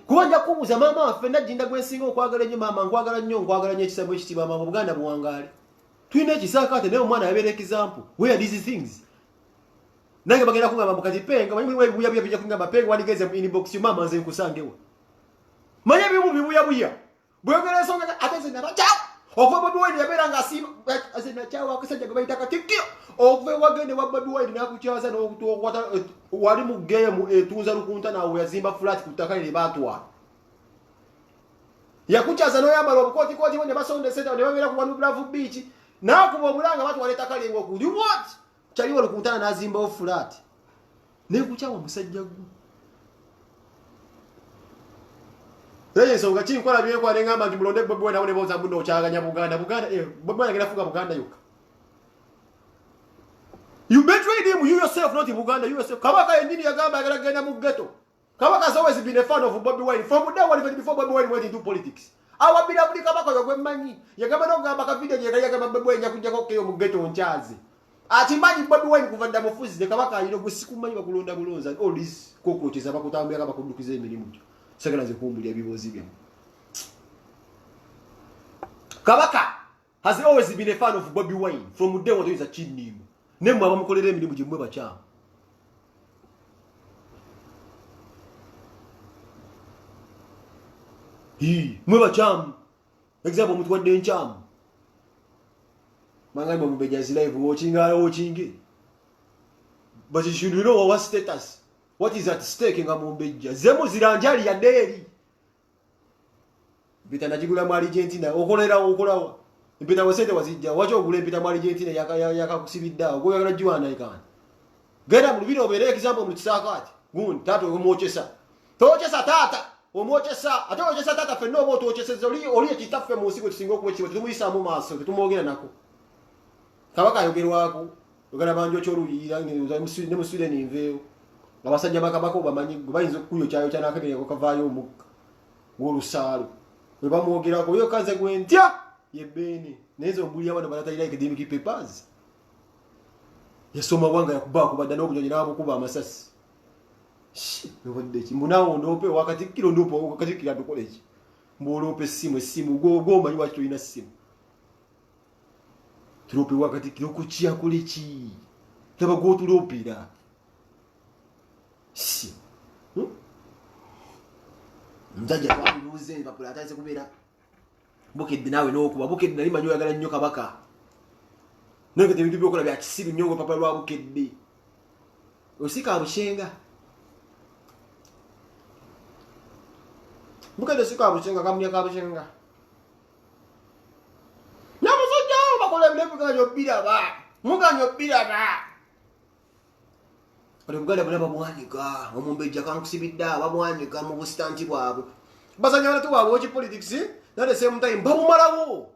Speaker 1: Kuwanja kubuza mama waffe najinda gwensinga okwagala nnyo mama nkwagala nnyo ekisabo ekitiibwa mama Buganda buwangaale. Tulina ekisaaka ate naye omwana yabeera example. Where are these things? Nange bagenda kungamba mukati penga manyi buya bijja kungamba penga waligeze mu inbox mama nze nkusangewa. Manya bibuya. Bwegera songa ateze na bacha. Okwe Bobi Wine yabeera nga asima azina chawa akasajja gabayita katikio. Okwe wagende wa Bobi Wine nakuchaza n'okutuwata wali mu game etuuza lukunta nawe yazimba flat kutaka ile batwa. Yakuchaza no yambala obukoti bonye basonde seta ne babeera ku One Bravo Beach. Nakuba omulanga batwaleta kalengo ku. What? Chaliwo lukuntana nazimba o flat. Ne kuchawa musajja gwo. Yeso ngachi nkola bye kwa ngamba nti mulonde Bobi Wine abone boza buno ochaganya Buganda Bobi Wine agenda fuga Buganda yoka. You betrayed him you yourself not in Buganda you yourself. Kabaka yendini yagamba agenda mu ghetto. Kabaka has always been a fan of Bobi Wine from day one even before Bobi Wine went into politics. Awa bila buli kabaka yogwe manyi yagamba no gamba ka video yagamba Bobi Wine yakujja ko keyo mu ghetto onchaze. Ati manyi Bobi Wine kuvanda mufuzi de kabaka ayino gusikumanyi bakulonda bulonza all this cockroaches abakutambya kaba kudukiza emirimu. Segala ze kumbulya bibozi bye. Kabaka has always been a fan of Bobi Wine from day one to his achievement. Nemu abamukolera emirimu gye mwe bacha. mwe bachamu example mtu wa denchamu mangai mu bejazi live watching but you should know what status what is at stake nga mu beja zemu ziranjali ya deri bita najigula mu Argentina okolawa mpita wasente wazijja wacho ogule mpita mu Argentina yakakusibidda ogoyagala juana ikana genda mu biro obere example mu kisakati gun tato omochesa tochesa tata omochesa ate omochesa tata fenno bo tochesa oli ekitaffe mu nsigo kisinga okuwekiwe tumuyisa mu maaso tumwogera nako kabaka ayogerwako ogala banjo kyoluyira ne mu Sweden inveyo abasajja bakabako bamanyi bayinza okuyo kyayo kyanakabire okavaayo omukka ng'olusaalu bwe bamwogerako yo kanze gwentya yebene nezo mbuli abana balatayira academic papers yasoma wanga yakubako badda n'obunyonyi n'abukuba amasasi nobadde munawo ndope wakati kilo ndopo wakati kila dokoleji mbolope simu go manyi wacho ina simu trope wakati kilo kuchia kulechi taba go tulopira si mzaja kwa luze papula ataze kubera bukedde nawe n'okuba bukedde nali manyi oyagala nnyo kabaka nakati ebintu byokola bya kisibi nnyo papa lwa bukedde osika abushenga bukedde sika abushenga kamnya kabushenga namusajja bakola bilevu ganyo biraba muganyo biraba ale bugala bula babwanika omumbejja kankusibidda babwanika mu bustanti bwabwe basanya batu bwabwe ki politics na the same time babumalawo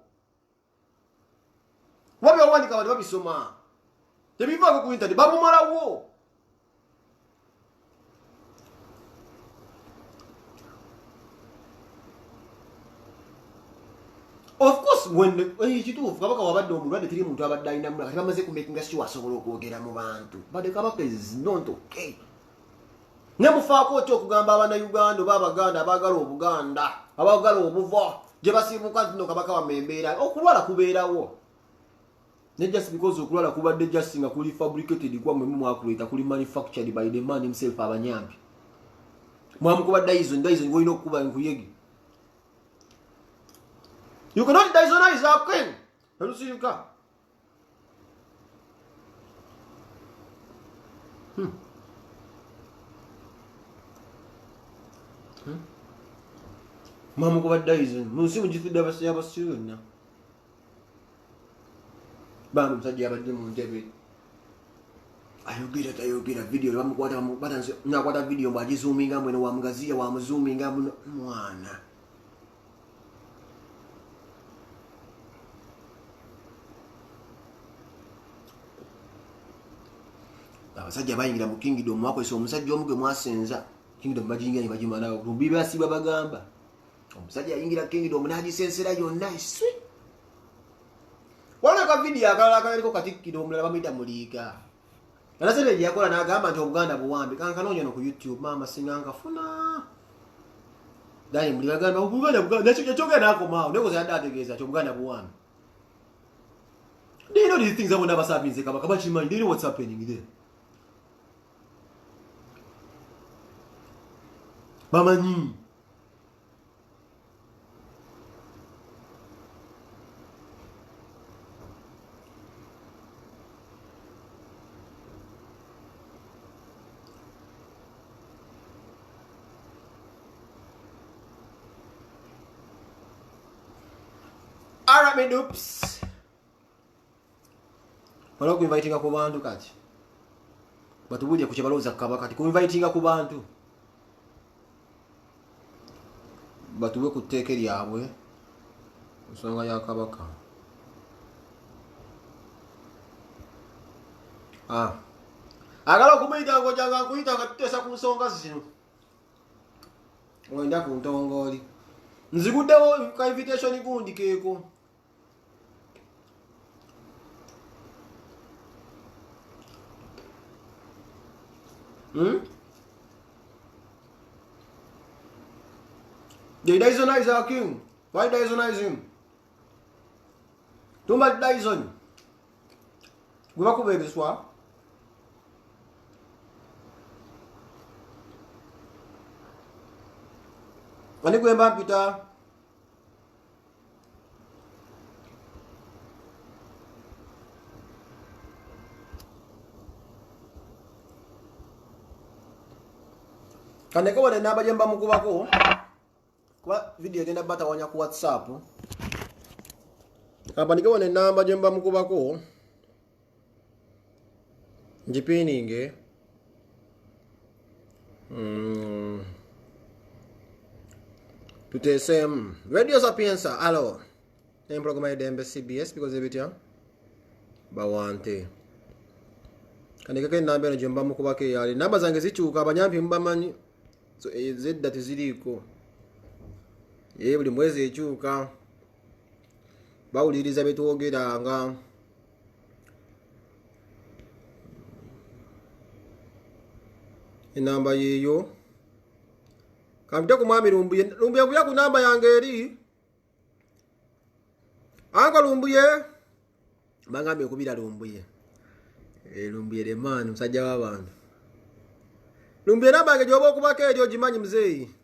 Speaker 1: wabya wandika abantu babisoma tebivaako ku internet babumalawo of course when kituufu kabaka wabadde omulwadde teri muntu abadde alina mula kati bamaze kumakinga sure asobola okwogera mu bantu but kabaka is not okay nemufaako otya okugamba abannayuganda oba abaganda abaagala obuganda abaagala obuva gye basiibuka nti no kabaka wamembeera okulwala kubeerawo ne just because okulwala kubadde just nga kuli fabricated kwa mwe mwakuleta kuli manufactured by the man himself abanyambi mwamukuba Dyson ngolina okukuba enkuyege you cannot Dysonize our king nalusiyuka mwamukuba Dyson munsi mugifidde abasiru yonna bambi musajja yabadde mu ntebe ayogera video nakwata video mbwagizoominga mwene wamugaziya wamuzoominga mwana abasajja bayingira mu kingdom mwakozesa omusajja omu gwe mwasenza kingdom bagiyingira ne bagimalawo lumbi basiba bagamba omusajja yayingira kingdom n'agisensera yonna eswi walaka video akalala akaliko katikkiro omulala bamuyita muliiga anasebe gye yakola n'agamba nti obuganda buwambi kankanoonya no ku YouTube maama singa nkafuna dani muliiga agamba obuganda yakyogera n'akomaawo nekoza yadde ategeeza nti obuganda buwambi. Do you know these things I wonder what's happening in Kabaka? Do you know what's happening there? Mamani. Alright, my dupes. Wala ku invitinga ku bantu kati. Batubulye ku kyebaloza Kabaka kati ku invitinga ku bantu. Batuwe ku teke lyabwe. Nsonga ya Kabaka. Agala kumuyita ngojanga kuyita katesa ku nsonga zino. Wenda ku ntongoli. Nziguddewo ka invitation gundi keeko. They Dysonize our king. Why Dysonize him? Too much Dyson. Go back over this one. Ani kwemba Peter. Kane ko wone namba jemba mukubako. Kwa video genda bata wanya ku WhatsApp. Kapa niko wone namba jemba mukubako. Jipininge. Tutesem Radio Sapienza. Allo. Tem programa de CBS because ebitia. Bawante. Kane kake namba no jemba mukubake yali. Namba zange zichuka abanyampi mbamanyi. So zedda teziriko. Buli mwezi ekyuka. Bawuliriza betwogeranga. Enamba yeyo. Kampita ku mwami Lumbuye. Lumbuye kuya ku namba yange eri. Anga Lumbuye. Bangambe kubira Lumbuye. Lumbuye de man musajja w'abantu. Lumbuye namba yange gyoba okubaka eri ogimanyi muzeeyi.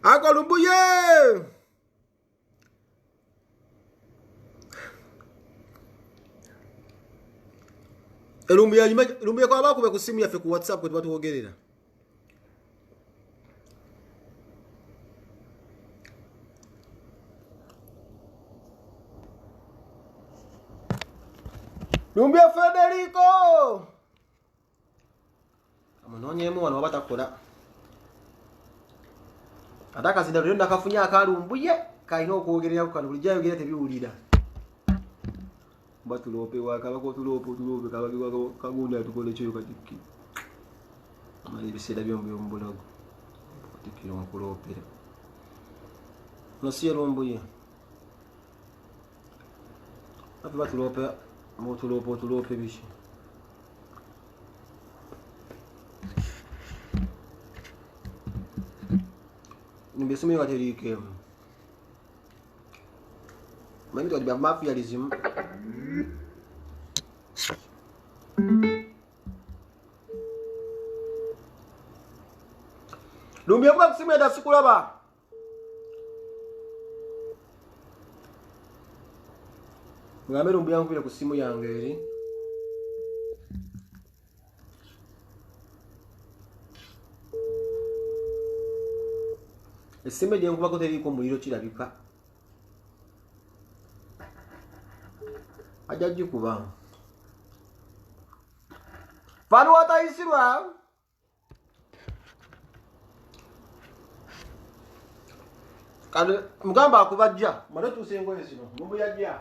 Speaker 1: Anga Lumbuye. Lumbuye kwa bakube ku simu yaffe ku WhatsApp kwe tubatuwogerera. Lumbuye Federico. Amunonyemu wano wabatakola. Ataka sinda renda kafunya akalumbuye kaino okwogerera ku kanu bulijja yogera tebiwulira. Batulope wakabako tulope kabako kagunda tukole cyo katiki. Amali biseda byombulogo. Tikiro nkulopera. No siye Lumbuye. Afi batulope tulope bishi. Nimbesumi waterike. Mimi to diba mafialism. Lumbuye kwa kusimu da sikulaba. Ngambe Lumbuye yangu ku simu yange eri. Esimu lye nkuba ko teriko muliro kirabika. Ajaji kuba. Fanu watayisirwa. Kale mugamba akubajja, mane tusengo yesino. Mumbu yajja.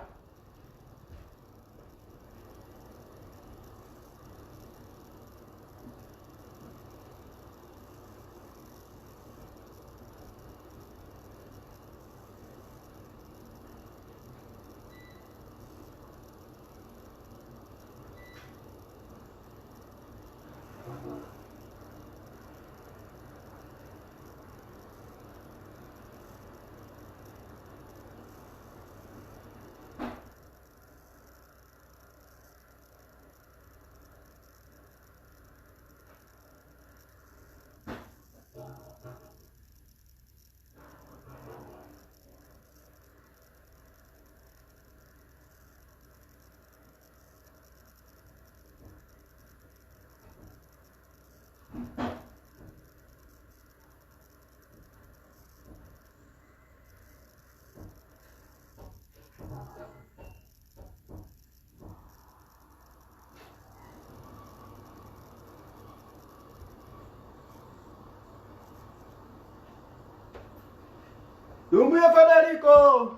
Speaker 1: Lumbuye Federico.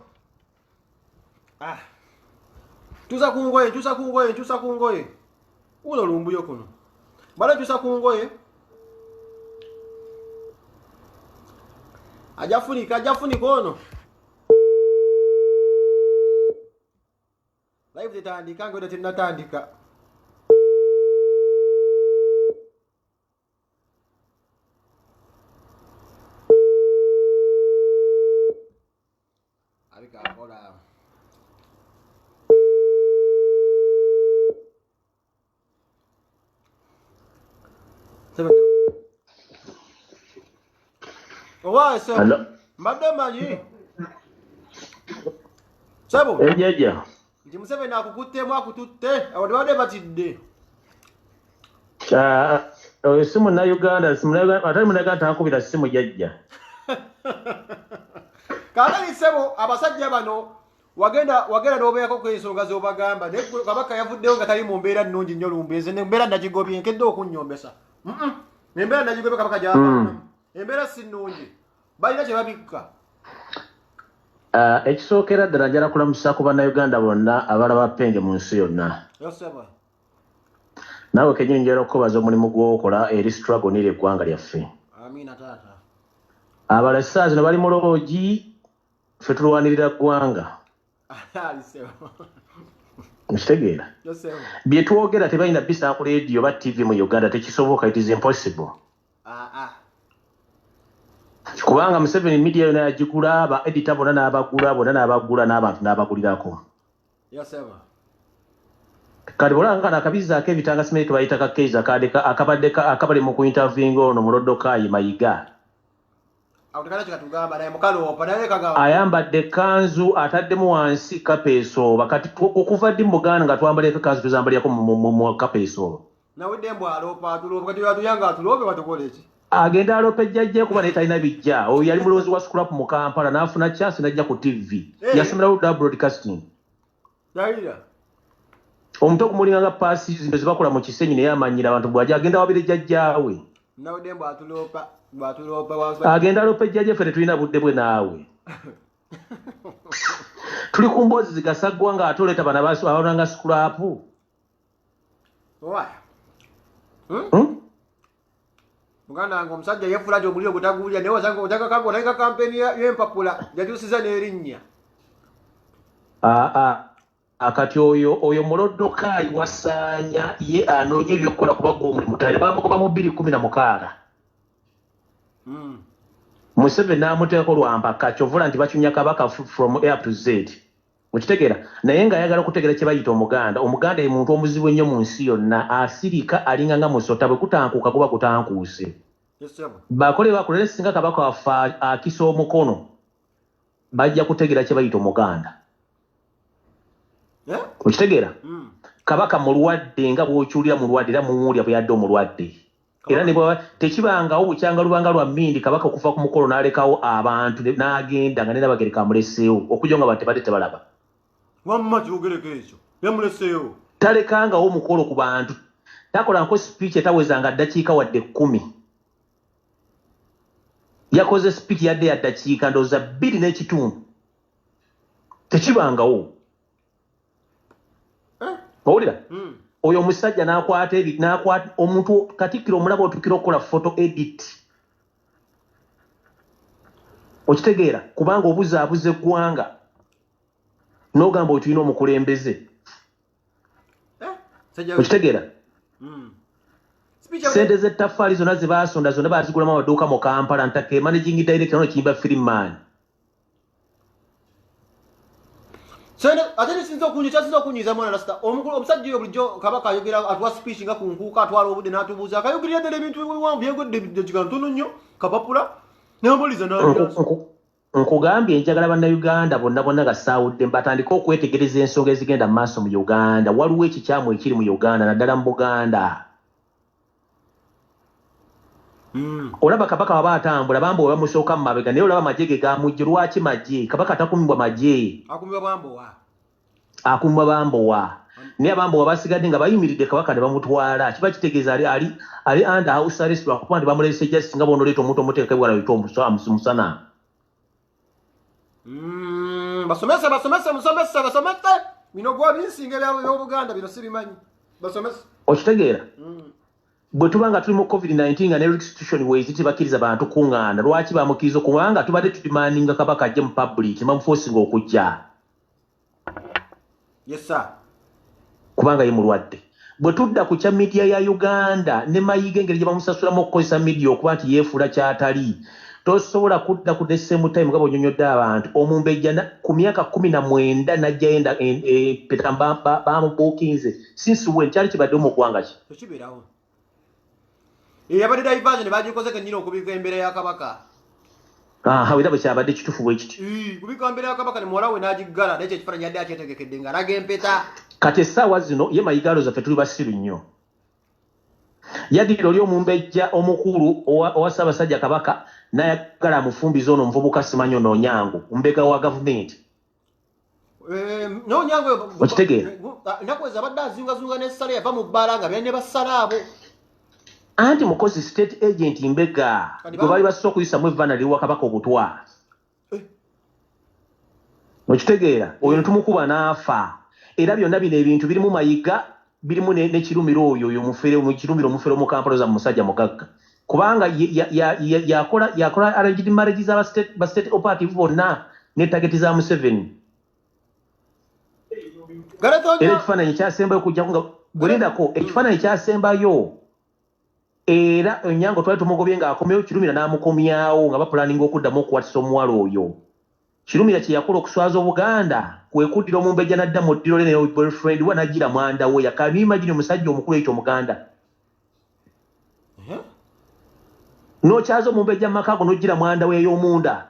Speaker 1: Tuza kungoye. Uno Lumbuye kuno. Bale tuza kungoye. Ajafunika ono. Live tetandika ngoda tinatandika. Hola. Owa eso. Madama yi. Sabo.
Speaker 2: Ejeja.
Speaker 1: Ndi Museveni akukutte mwakututte. Abadde batidde.
Speaker 2: Simu na Uganda atali munaganda tankubira simu jajja.
Speaker 1: Kala lisebo abasajja bano wagenda n'obeeko ku ensonga z'obagamba ne Kabaka yavuddeyo nga tali mu mbeera nnungi nnyo Lumbuye ne mbeera nagigobye nkedde okunnyombesa. Embeera nagigobye Kabaka gy'ava. Embeera si nnungi. Balina kye babikka.
Speaker 2: Ekisookera ddala njala kulamusa ku bannayuganda bonna abalaba Penge mu nsi yonna.
Speaker 1: Yoseba.
Speaker 2: Naawe kenyini njala okubaza omulimu gw'okola eri struggle n'eri eggwanga lyaffe.
Speaker 1: Amina taata.
Speaker 2: Abalasa zino bali mu loogi ffe tulwanirira ggwanga. Nkitegeera. Bye twogera tebalina bisa ku leediyo ba TV mu Uganda tekisoboka, it is impossible. Kubanga Museveni media yona yagigula ba editor bonna n'abagula n'abantu n'abagulirako. Kati bolanga akabiza ak'ebitanga simeke bayita kakeza akabadde mu kuintervinga ono Mulodokayi Mayiga. Ayambadde kanzu ataddemu wansi kapeeso bakati okuva ddi muganda nga twambaleko kanzu tuzambalyako mu kapeeso. Agenda alope jjajja kuba naye talina bijja. Oyo yali mulonzi wa scrap mu Kampala n'afuna chance n'ajja ku TV. Yasomerawo broadcasting. Omuntu okumulinga nga paasi zino zibakola mu Kisenyi naye amanyira abantu bw'ajja agenda wabire jjajjaawe. Agenda alope jjajja ffe tetulina budde bwe naawe. Tuli ku mboozi zigasaggwa nga ate oleeta bana abalanga scrap.
Speaker 1: Muganda ngo omusajja yefula nti omuliro gutagulya naye wasanga otaka kampeni y'empapula yakyusiza n'erinnya.
Speaker 2: Akati oyo Mulodokayi Wasaanya ye anoonya ebyokukola kubaga omulimu tale bamugoba mu 2016. Museveni n'amuteekako lwampaka kyovula nti bacunya Kabaka from A to Z. Okitegeera naye ng'ayagala okutegeera kye bayita omuganda. Omuganda ye muntu omuzibu ennyo mu nsi yonna, asirika alinga nga musota bwe kutankuuka kuba kutankuuse. Bakole bakolere singa Kabaka waffe akisa omukono bajja kutegeera kye bayita omuganda. Okitegeera Kabaka mulwadde nga bw'okyulira mulwadde era muwulira bwe yadde omulwadde. Era ne bwe tekibangawo bukyanga lubanga lwa Mmindi Kabaka okufa ku mukolo n'alekawo abantu n'agenda nga nena bagereka amuleseewo okujja nga batebadde tebalaba.
Speaker 1: Wamma kyogereko ekyo yamuleseewo.
Speaker 2: Talekangawo omukolo ku bantu. Takolanko speech etawezanga ddakiika wadde 10. Yakoze speech yadde ya ddakiika ndowooza 2 n'ekitundu. Tekibangawo. Owulira? Oyo omusajja n'akwata omuntu Katikkiro omulaba otukira okukola photo edit. Okitegeera kubanga obuzaabuza eggwanga n'ogamba bwe tulina omukulembeze. Okitegeera sente z'ettaffaali zonna ze baasonda zonna baazigulamu amaduuka mu Kampala ntake managing director ono Kiyimba Freeman.
Speaker 1: Ate nisinza okunyiza mwana rasta omusajja oyo bulijjo Kabaka ayogera atwa speech nga ku nkuuka atwala obudde n'atubuuza akayogera ddala ebintu ebiwanvu byegwedde eddakiika ntono nnyo kapapula n'ambuliza n'abiraasa.
Speaker 2: Nkugambye njagala bannayuganda bonna gasaawudde batandike okwetegereza ensonga ezigenda mu maaso mu Uganda. Waliwo ekikyamu ekiri mu Uganda naddala mu Buganda. Olaba Kabaka waba atambula bambo we bamusooka mu mabega naye olaba amagye ge gamujje. Lwaki magye? Kabaka atakuumibwa magye. Akuumibwa Bambowa. Naye Bambowa basigadde nga bayimiridde Kabaka ne bamutwala. Kiba kitegeeza ali under house arrest lwakuba nti bamulese justice nga bonoleeta omuntu omuteeka ebwala wita omusana.
Speaker 1: Basomesa bino gwa binsinga by'Obuganda bino sibimanyi. Basomesa.
Speaker 2: Okitegeera? Bwe tubanga tuli mu COVID-19 nga ne restitution ways tibakkiriza bantu kuŋŋaana. Lwaki bamukkiriza kubanga tubadde tudimandinga Kabaka ajje mu public bamuforcinga okujja.
Speaker 1: Yes sir.
Speaker 2: Kubanga ye mulwadde. Bwe tudda ku kya media ya Uganda ne Mayiga engeri gye bamusasulamu okukozesa media okuba nti yeefuula kyatali. Tosobola kudda ku the same time nga bw'onyonyodde abantu. Omumbejja ku myaka 19 najja yenda petamba bamubuukinze. Since when kyali kibadde mu ggwanga ki?
Speaker 1: Tekibeerawo. Yabadde diversion bagikoze kennyini okubika embeera ya Kabaka.
Speaker 2: Wera bwe kyabadde kituufu bwe kiti.
Speaker 1: Kubika embeera ya Kabaka ne muwala we n'agiggala n'ekyo ekifaananyi yadde akyetegekedde ng'alaga empeta.
Speaker 2: Kati essaawa zino ye Mayiga alooza ffe tuli basiru nnyo. Yagiro lyo mumbejja omukulu owa Ssaabasajja Kabaka n'ayagala amufumbiza ono omuvubuka simanyo n'Onyango ombega wa gavumenti.
Speaker 1: N'Onyango
Speaker 2: okitegeera
Speaker 1: nakweza abadde azungazunga n'essala yava mu bbaala nga byane bassala abo.
Speaker 2: Anti mukozi state agent Mbega gwe bali basobola okuyisamu evvana liwa Kabaka obutwa. Okitegeera oyo netumukuba n'afa era byonna bino ebintu birimu mayiga birimu ne kirumiro oyo omufere mu kirumiro omufere mu Kampala za musajja mugagga kubanga yakola arranged marriages aba state operative bonna ne target za Museveni. Era ekifaananyi kyasembayo kujja nga bulindako ekifaananyi kyasembayo era Onyango twali tumugobye ng'akomyewo Kirumira n'amukomyawo nga bapulaninga okuddamu okukwatisa omuwala oyo. Kirumira kye yakola okuswaza Obuganda kwe kuddira omumbejja n'adda mu ddiro lye ne boyfriend we n'ajjira mwanda we yakani imagine omusajja omukulu eyita Omuganda. N'okyaza omumbejja mu maka ago n'ojjira mwanda we ey'omunda.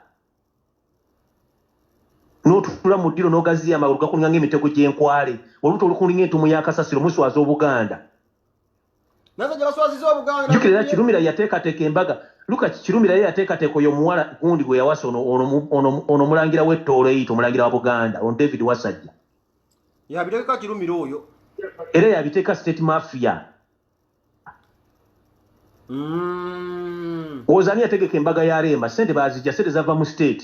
Speaker 2: N'otutula mu ddiro n'ogaziya amagulu gakulinga ng'emitego gy'enkwale olubuto olukulinga entumu ya kasasiro muswaza Obuganda. Jukira Kirumira yateekateeka embaga. Luka Kirumira ye yateekateeka oyo omuwala gundi gwe yawasa ono mulangira w'ettoolo eyita omulangira wa Buganda on David Wasajja.
Speaker 1: Yabiteeka Kirumira oyo.
Speaker 2: Era yabiteeka state mafia. Ozani yategeka embaga ya Remba sente bazijja sente zava mu state.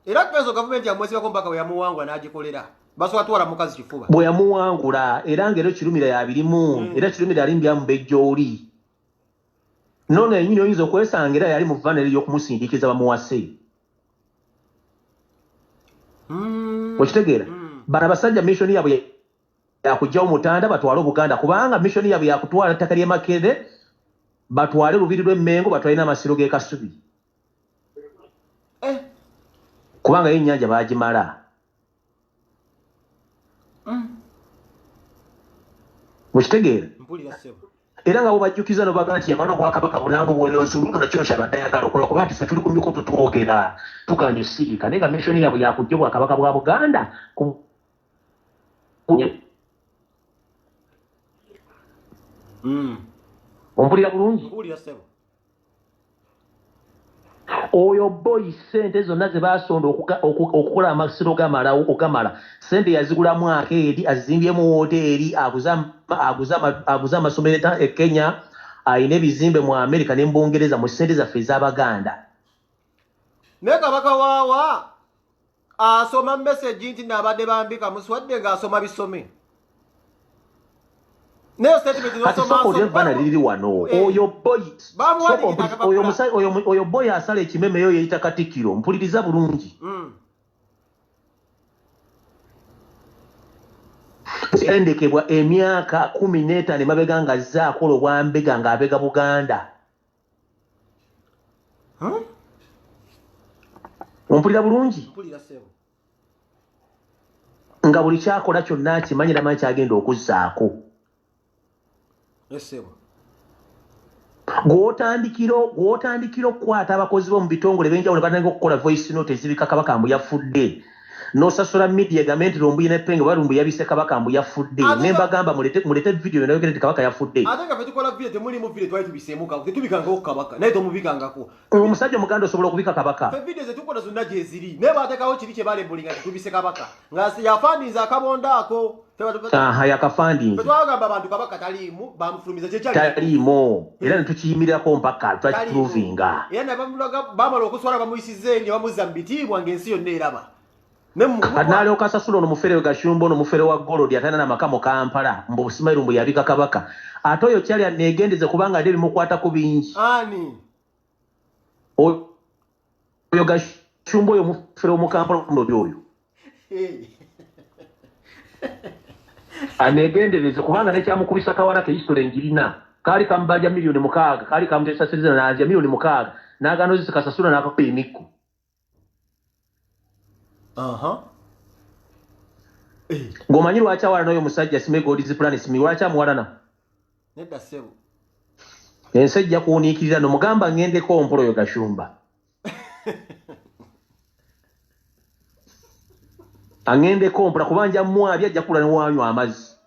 Speaker 1: Era kwezo gavumenti yamwesibako mpaka we yamuwangula n'agikolera. Basobola twala mukazi kifuba.
Speaker 2: Bwe yamuwangula era ng'era Kirumira yabirimu era Kirumira yali mbya mubejja oli. Nono yenyini oyinza okwesanga era yali mu vana ery'okumusindikiza bamuwase. Okitegeera? Bano abasajja mission yabwe yakugyawo Mutanda batwale Obuganda kubanga mission yabwe yakutwala ettaka ly'e Makerere batwale Lubiri lw'Emmengo batwale n'amasiro g'e Kasubi. Kubanga y'ennyanja baagimala. Okitegeera? Era nga bw'obajjukiza n'obaga nti yamala Obwakabaka bunango bw'olosuluka nakyo kyabadde ayagala okukola kuba nti ffe tuli ku mikoto twogera tuganya osirika naye nga mission yabwe yakujja Obwakabaka bwa Buganda ompulira bulungi? Oyo boy sente zonna ze baasonda okukola amasiro ogamala sente yazigulamu akeedi azimbyemu woteeri aguza amasomero e Kenya ayina ebizimbe mu Amerika ne mu Bungereza mu sente zaffe ez'Abaganda.
Speaker 1: Naye Kabaka waawa asoma message nti n'abadde bambika muswadde ng'asoma bisome.
Speaker 2: Liri wano oyo boy asala ekimeme yo yeyita Katikkiro mpuliriza bulungi. Endekebwa emyaka 15 emabega nga azze akola obwambega ng'abega Buganda. Ompulira bulungi? Nga buli kyakola kyonna akimanyira manyi kyagenda okuzzaako. Gw'otandikira okukwata abakozi bo mu bitongole benjawulo batandika okukola voice note ezibika Kabaka mbu yafudde n'osasula media gavumenti Lumbuye ne Penge balumbu yabise Kabaka mbu yafudde ne mbagamba mulete video yonayogera nti Kabaka yafudde.
Speaker 1: Ate nga fetukola video temulimu video twali tubiseemuka tetubikangako Kabaka naye tomubikangako.
Speaker 2: Omusajja Omuganda osobola okubika Kabaka.
Speaker 1: Fe video zetukola zonna gye ziri naye bateekawo kiri kye balembulinga titubise Kabaka nga yafandiza akabonda ako. Yakafandinze. Twagamba abantu Kabaka taliimu bamufulumiza kye kyali.
Speaker 2: Taliimu era ne tukiyimirirako mpaka twakiprovinga.
Speaker 1: Era ne bamala okuswala bamuyisiza eri ne bamuzza mu bitiibwa ng'ensi yonna eraba.
Speaker 2: Nalyoka asasula ono mufere we Gashumba ono mufere wa Golodi atalina n'amaka mu Kampala mbu Busimairo mbu yabika Kabaka ate oyo kyali neegendeze kubanga ate bimukwatako bingi.
Speaker 1: Ani?
Speaker 2: Oyo Gashumba oyo mufere wo mu Kampala oyo. Aneegendereze kubanga nekyamukubisa kawala ke history engirina kaali kamubanja milioni 6 kaali kamutesasiriza n'azya milioni 6 n'agaana ozisika kasasula n'akakuba emikko. Ng'omanyi lwaki awalana oyo musajja Simegodizi Planis lwaki amuwalana?
Speaker 1: Nedda ssebo.
Speaker 2: Ensi ejja kuwuniikirira n'omugamba ng'endeko mpola oyo Gashumba. Ang'endeko mpola kubanja mwabya ajja kula ne wanywa amazzi.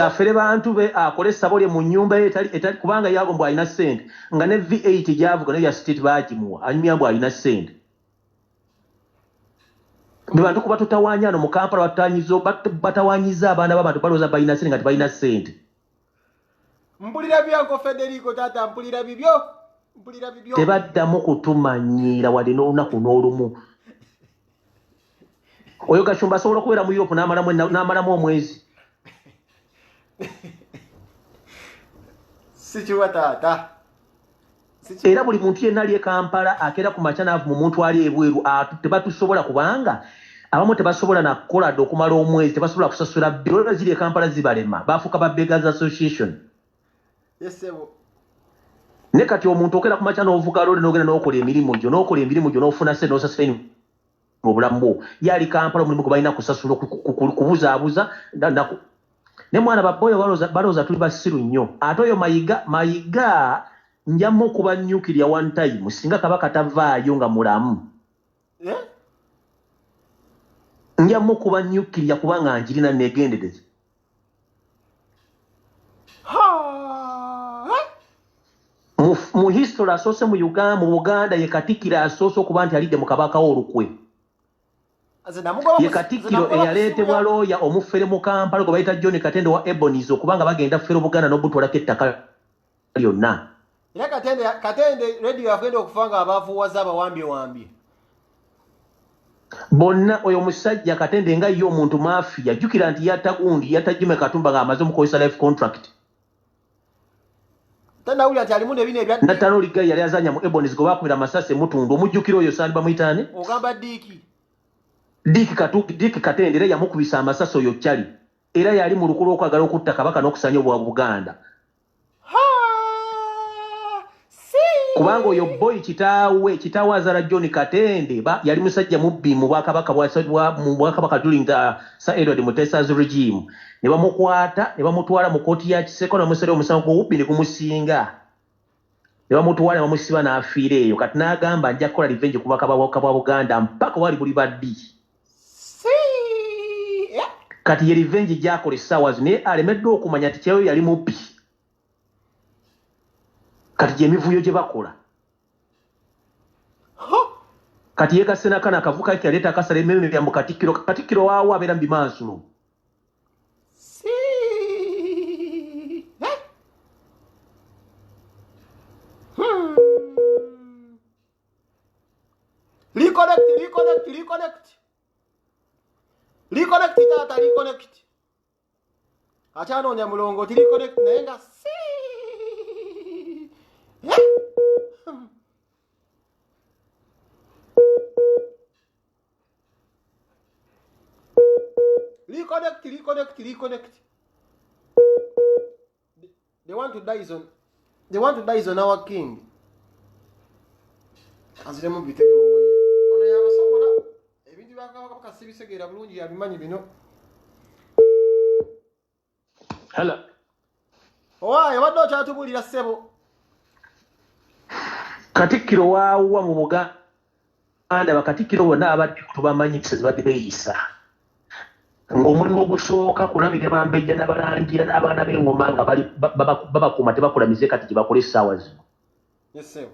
Speaker 2: nze afere bantu be akole essabo lye mu nnyumba ye etali kubanga yago mbw alina ssente nga ne V8 gyavuga naye ya state bagimuwa anyumya mbw alina ssente be bantu kuba tutawaanya ano mu Kampala batawaanyiza abaana b'abantu balowooza balina ssente nga tebalina ssente.
Speaker 1: Mpulira byanko Federico taata mpulira bibyo
Speaker 2: tebaddamu kutumanyiira wadde n'olunaku n'olumu. Oyo Kashumba asobola okubeera mu Europe n'amalamu omwezi.
Speaker 1: Sikiwa taata.
Speaker 2: Era buli muntu yenna ali e Kampala akeera ku makya n'ava mu muntu ali ebweru tebatusobola kubanga abamu tebasobola nakukola dde okumala omwezi tebasobola kusasula bbiro ziri e Kampala zibalema bafuuka ba Beggars Association. Ne kati omuntu okeera ku makya n'ovuga loole n'ogenda n'okola emirimu gyo n'ofuna ssente n'osasula obulamu bwo yali Kampala omulimu gwe balina kusasula kubuzaabuza ne mwana baboyo balowooza tuli basiru nnyo ate oyo mayiga njamu okubanyukirya one time singa Kabaka tavaayo nga mulamu njamu okubanyukirya kubanga njirina negendereza mu history asoose mu Buganda ye Katikkiro asoose okuba nti alidde mu Kabaka olukwe ye Katikkiro eyaleetebwa looya omufere mu Kampala gwe bayita John Katende wa Ebonies okubanga bagenda fere Buganda n'obutwalako ettaka lyonna.
Speaker 1: Era Katende radio yagenda okufa nga abavuwaza abawambye.
Speaker 2: Bonna oyo musajja Katende nga ye omuntu mafia jjukira nti yatta Jimmy Katumba ng'amaze omukozesa life contract.
Speaker 1: Tanawulira nti alimu nebino ebya
Speaker 2: Natalo Ligai yali azanya mu Ebonies gwe baakubira amasasi emutundu omujjukira oyo sandi bamuyitaane?
Speaker 1: Ogamba Diiki.
Speaker 2: Diiki Katende era yamukubisa amasasi oyo Chali era yali mu lukulu okwagala okutta Kabaka n'okusanya obwa Buganda. Kubanga oyo boy kitaawe azaala John Katende yali musajja mubbi mu Bwakabaka during Sir Edward Mutesa's regime. Ne bamukwata ne bamutwala mu kooti ya Kiseko n'amusera omusango gw'obubbi ne gumusinga. Ne bamutwala ne bamusiba n'afiira eyo kati n'agamba nja kukola revenge ku Bwakabaka bwa Buganda mpaka wali buli baddi. Kati ye revenge gy'akola essaawa zino naye alemeddwa okumanya nti kyayo yali mubbi. Kati gy'emivuyo gye bakola. Kati ye Kasenakana akavuka ke yaleeta akasala emmeme bya mu Katikkiro waawo abeera mu Bimansulo.
Speaker 1: Reconnect tata reconnect. Acha nonya mulongo reconnect nayenga Reconnect. They want to die on our king. Aziremu bitege boye. Ono yabasobola ebintu byakabaka sibisegera bulungi yabimanyi bino.
Speaker 2: Hello.
Speaker 1: Owaye wadde okyatubulira ssebo.
Speaker 2: Katikkiro waawa mu Buganda Bakatikkiro bonna abadde tubamanyi tebadde beeyisa. Ng'omulimu ogusooka kulabira Bambejja n'Abalangira n'abaana b'engoma nga babakuuma tebakulamize kati gye bakola essaawa zino.
Speaker 1: Yes, sir.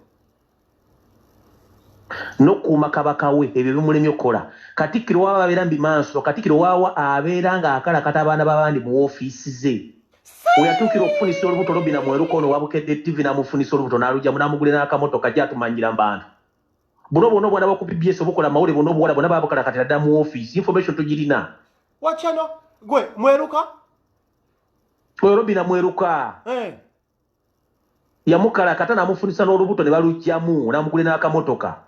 Speaker 2: N'okuuma Kabaka we ebyo bimulemye okukola. Katikkiro waawa abeera mu Bimansulo, Katikkiro waawa abeera ng'akalakata abaana b'abandi mu woofiisi ze. We yatuukira okufunisa olubuto Robina Mweruka ono wabukedde TV n'amufunisa olubuto n'alugyamu n'amugulira n'akamotoka gy'atumanyira mu bantu. Buno bwonna obwana bwa ku BBS obukola amawulire bwonna obuwala bwonna baabukalakatira ddala mu woofiisi. Information tugirina.
Speaker 1: Wachano gwe Mweruka?
Speaker 2: Oyo Robina Mweruka. Yamukalakata n'amufunisa n'olubuto ne balugyamu n'amugulira n'akamotoka.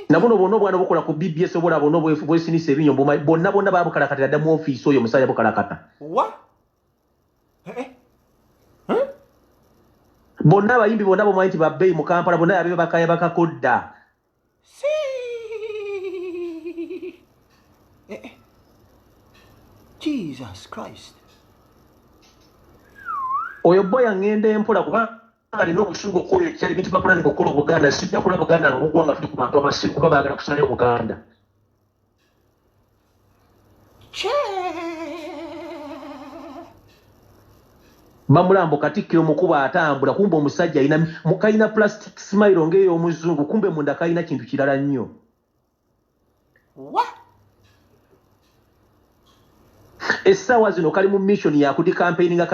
Speaker 2: Na buno bwonna obwana bukola ku BBS obwola bwonna bwesinisa ebinyombo bonna baabukalakatira ddala mu woofiisi oyo omusajja bukalakata. Bonna abayimbi bonna bomanyi nti babbeeyi mu Kampala bonna yabe bakaya bakakodda.
Speaker 1: Jesus Christ.
Speaker 2: Oyo boya ngende empola kuba alina obusungu okukola ekyali bintu bakola okukola Buganda sijja kola Buganda n'omuggwanga tuli ku bantu abasiru kuba baagala kusalayo Buganda. bamulambo Katikkiro mukuba atambula kumbe omusajja alina plastic smile ng'ey'omuzungu kumbe munda kalina kintu kirala nnyo.
Speaker 1: What?
Speaker 2: Essaawa zino kali mu mission ya kudikampeininga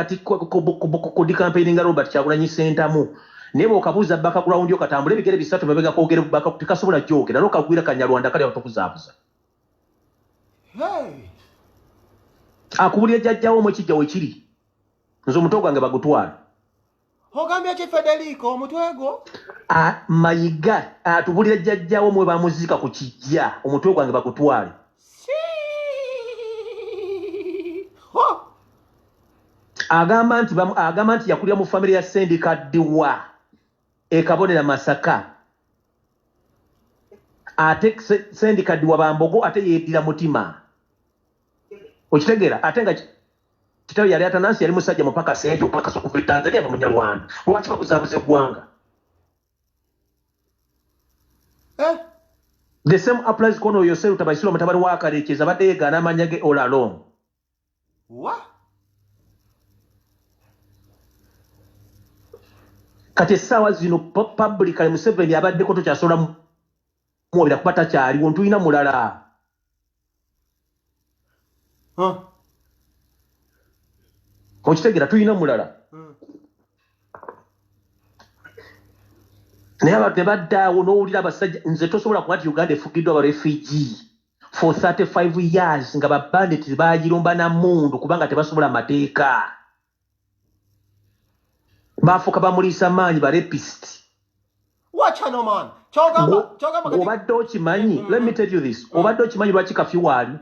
Speaker 2: kudikampeininga Robert Kyagulanyi Ssentamu naye bw'okabuuza background yo katambula ebigere bisatu mabega koogere tekasobola gyogera n'okagwira Kanyarwanda kali awo tokuzaabuza.
Speaker 1: Hey.
Speaker 2: Akubulira jjajjawo omwekijja we kiri nze omutwe gwange bagutwala.
Speaker 1: Ogambye ki Federico omutwego?
Speaker 2: Mayiga atubulira jjajjawo mwe bamuziika ku kijja omutwe gwange bagutwale. Agamba nti yakulira mu famire ya Sendika Ddiwa ekabonera Masaka. Ate Sendika Ddiwa Bambogo ate yeddira mutima. Okitegeera ate nga kitawe yali atanansi yali musajja mupaka Sente opaka sokuva Tanzania Munyarwanda. Lwaki bakuzaabuza eggwanga? The same applies kono Yoseru Tabaisiro mutabani wa Karekezi abadde yeegaana amannya ge all along.
Speaker 1: What?
Speaker 2: Kati essaawa zino publicly Museveni abaddeko tokyasobola mwobera kuba takyaliwo ntulina mulala. Okitegeera tulina mulala. Naye abantu ne baddaawo n'owulira abasajja nze tosobola kuba nti Uganda efugiddwa abarefugee for 35 years nga babanditi baagirumba na mundu kubanga tebasobola mateeka. Bafuuka bamuliisa maanyi barepist.
Speaker 1: Watch no man. Chogamba
Speaker 2: obadde okimanyi, let me tell you this, obadde okimanyi lwaki kafyu waali?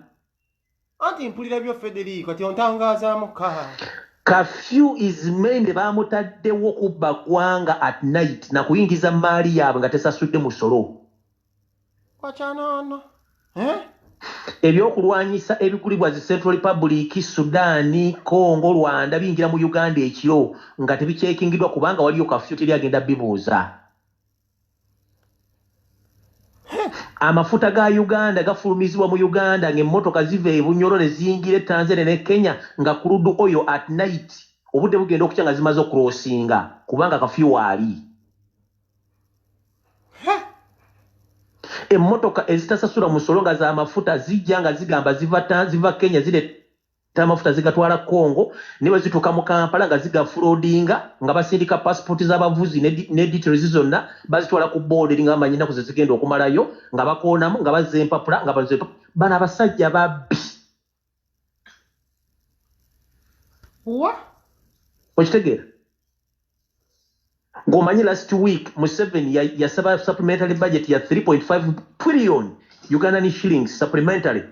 Speaker 1: Anti mpulira byo Federico ati ontangaaza muka.
Speaker 2: Kafyu is mende bamutaddewo kubba ggwanga at night na kuyingiza maali yaabwe nga tesasudde musolo.
Speaker 1: Wachanono.
Speaker 2: Ebyokulwanyisa ebigulibwa zi Central Republic, Sudan, Congo, Rwanda bingira mu Uganda ekiro nga tebikyekingidwa kubanga waliyo kafyu teri agenda bibuuza. Amafuta ga Uganda gafulumizibwa mu Uganda ng'emmotoka ziva e Bunyoro ne ziyingira Tanzania ne Kenya nga crude oil at night obudde bugenda okukya nga zimaze okurosinga kubanga kafyu waali. Emmotoka ezitasasula musolo nga z'amafuta zijja nga zigamba ziva Kenya zireta amafuta zigatwala Congo ne bwe zituuka mu Kampala nga zigafulodinga nga basindika passport z'abavuzi ne details zonna bazitwala ku board nga bamanyi ennaku ze zigenda okumalayo nga bakoonamu nga bazza empapula nga bano abasajja babbi. Okitegeera? Ng'omanyi last week Museveni yasaba supplementary budget ya 3.5 trillion Ugandan shillings supplementary.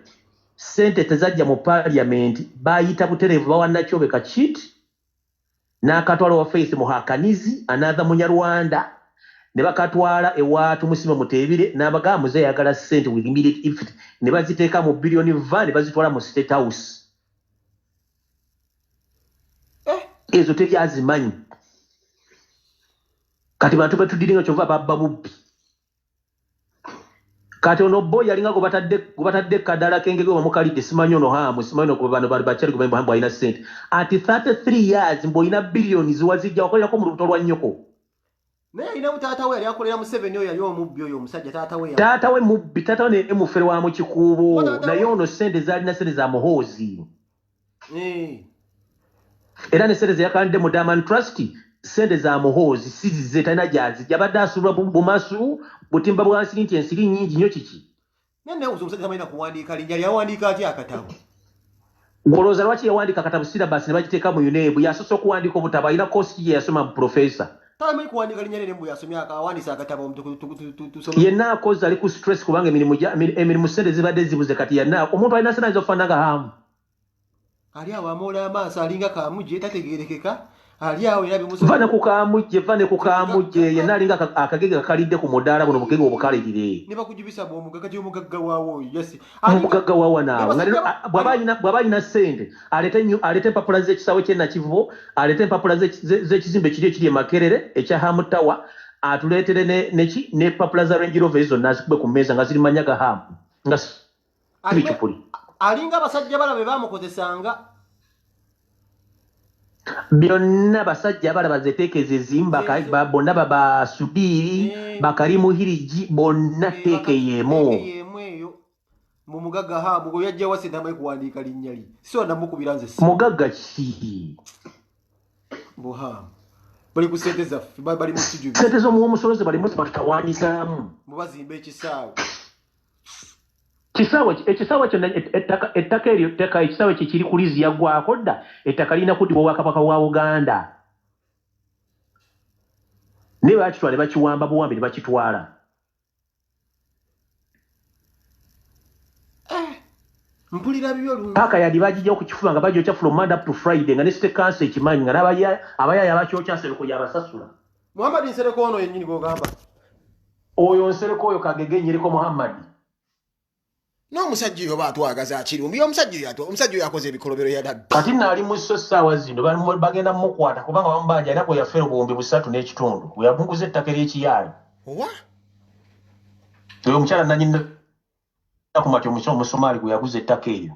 Speaker 2: Sente tezajja mu parliament bayita buterevu bawannakyobe Kachit n'akatwala wa Faith Muhakanizi another Munyarwanda ne bakatwala ewaatu Musime Muteebire n'abagamba muze yagala sente with immediate effect ne baziteeka mu billion van ne bazitwala mu State House. Ezo tebyazimanyi. Kati bantu betudiringa kyova babba bubbi. Kati ono boy yalinga gobatadde kadala kengege bamukalidde simanyi ono hamu simanyi okuba bano bali bakyali kubemba hambo alina sente. Ati 33 years mboina billions wazijja wakolera mu lubuto lwa nnyoko.
Speaker 1: Naye alina mutaata we yali akolera Museveni oyo yali omubbi oyo omusajja taata we.
Speaker 2: Taata we mubbi, taata we ne mufere wa mu kikuubo naye ono sente zalina sente za muhoozi. Era ne sente zeyakalidde mu Diamond Trust sente za muhoozi sizize talina gyazi yabadde asulwa bumasu butimba bwa nti ensiri nnyingi nnyo kiki.
Speaker 1: Naye omusajja tamanyi kuwandiika linnya yawandiika atya akatabo?
Speaker 2: Ngolooza lwaki yawandiika akatabo sirabasi ne bagiteeka mu UNEB yasoose okuwandiika obutabo alina koosi gye yasoma mu profesa.
Speaker 1: Tamanyi kuwandiika linnya lye mbu yasomye akawandiisa akatabo
Speaker 2: yenna akoze ali ku stress kubanga emirimu sente zibadde zibuze kati yenna omuntu alina sente ayinza okufaanana nga hamu.
Speaker 1: Ali awo amoola amaaso alinga kaamujje tategeerekeka.
Speaker 2: Vane kukamuje yenna alinga akagege kakalidde ku mudaala buno bugege obukalirire.
Speaker 1: Ne bakujibisa bw'omugagga gy'omugagga waawo yes.
Speaker 2: Omugagga waawo naawe bw'aba alina ssente alete empapula z'ekisaawe ky'e Nakivubo alete empapula z'ekizimbe kiri ekiri e Makerere ekya Hamu Tower atuleetere n'empapula za Range Rover zonna azikube ku mmeeza nga ziri mannya ga Hamu nga bicupuli.
Speaker 1: Alinga abasajja balabe baamukozesanga.
Speaker 2: byonna basajja abalaba zeteekeza ezimba bonna baba Subiri Bakari Muhirigi bonna teeke yeemu
Speaker 1: eyo mu mugagga haamu go yajja wase ndamaye kuwandiika linnya li so namukubira nze
Speaker 2: mugagga ki
Speaker 1: buhaamu bali ku sente zaffe bali mu studio
Speaker 2: sente z'omuwomusolozi balimu batutawaanyizaamu
Speaker 1: mubazimba ekisaawe
Speaker 2: ekisaawe kyonna ettaka eryo tteka ekisaawe kye kiri ku liizi yaggwako dda ettaka lirina kuddibwa Obwakabaka bwa Buganda naye bakitwala ne bakiwamba buwambi ne bakitwala
Speaker 1: mpulira bibyo lungi
Speaker 2: paka yali bagijja okukifuba nga bagyokya from Monday up to Friday nga ne State Council ekimanyi nga abayaaya abakyokya Nsereko yabasasula
Speaker 1: Muhammad Nsereko ono yennyini gw'ogamba
Speaker 2: oyo Nsereko oyo Kagege Nyiriko Muhammad
Speaker 1: n'omusajja oyo baatwagaza akirumbi omusajja oyo akoze ebikolobero yadabbi
Speaker 2: kati naali mu sso ssaawa zino bagenda mumukwata kubanga bamubanja alina kwe yafeera obuwumbi 3.5 we yamunguza ettaka ery'ekiyaali
Speaker 1: owa
Speaker 2: oyo omukyala nanyina kumati omusomaali gwe yaguza ettaka eryo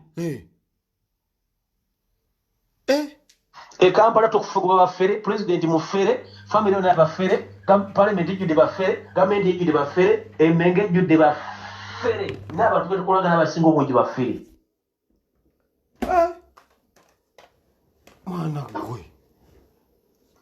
Speaker 2: Kampala tukufuga bafere president mufere family ona bafere parliament ejjudde bafere gavumenti ejjudde bafere Emmengo ejjudde bafere n'abantu betukolagana abasinga obungi bafere
Speaker 1: mwana gwe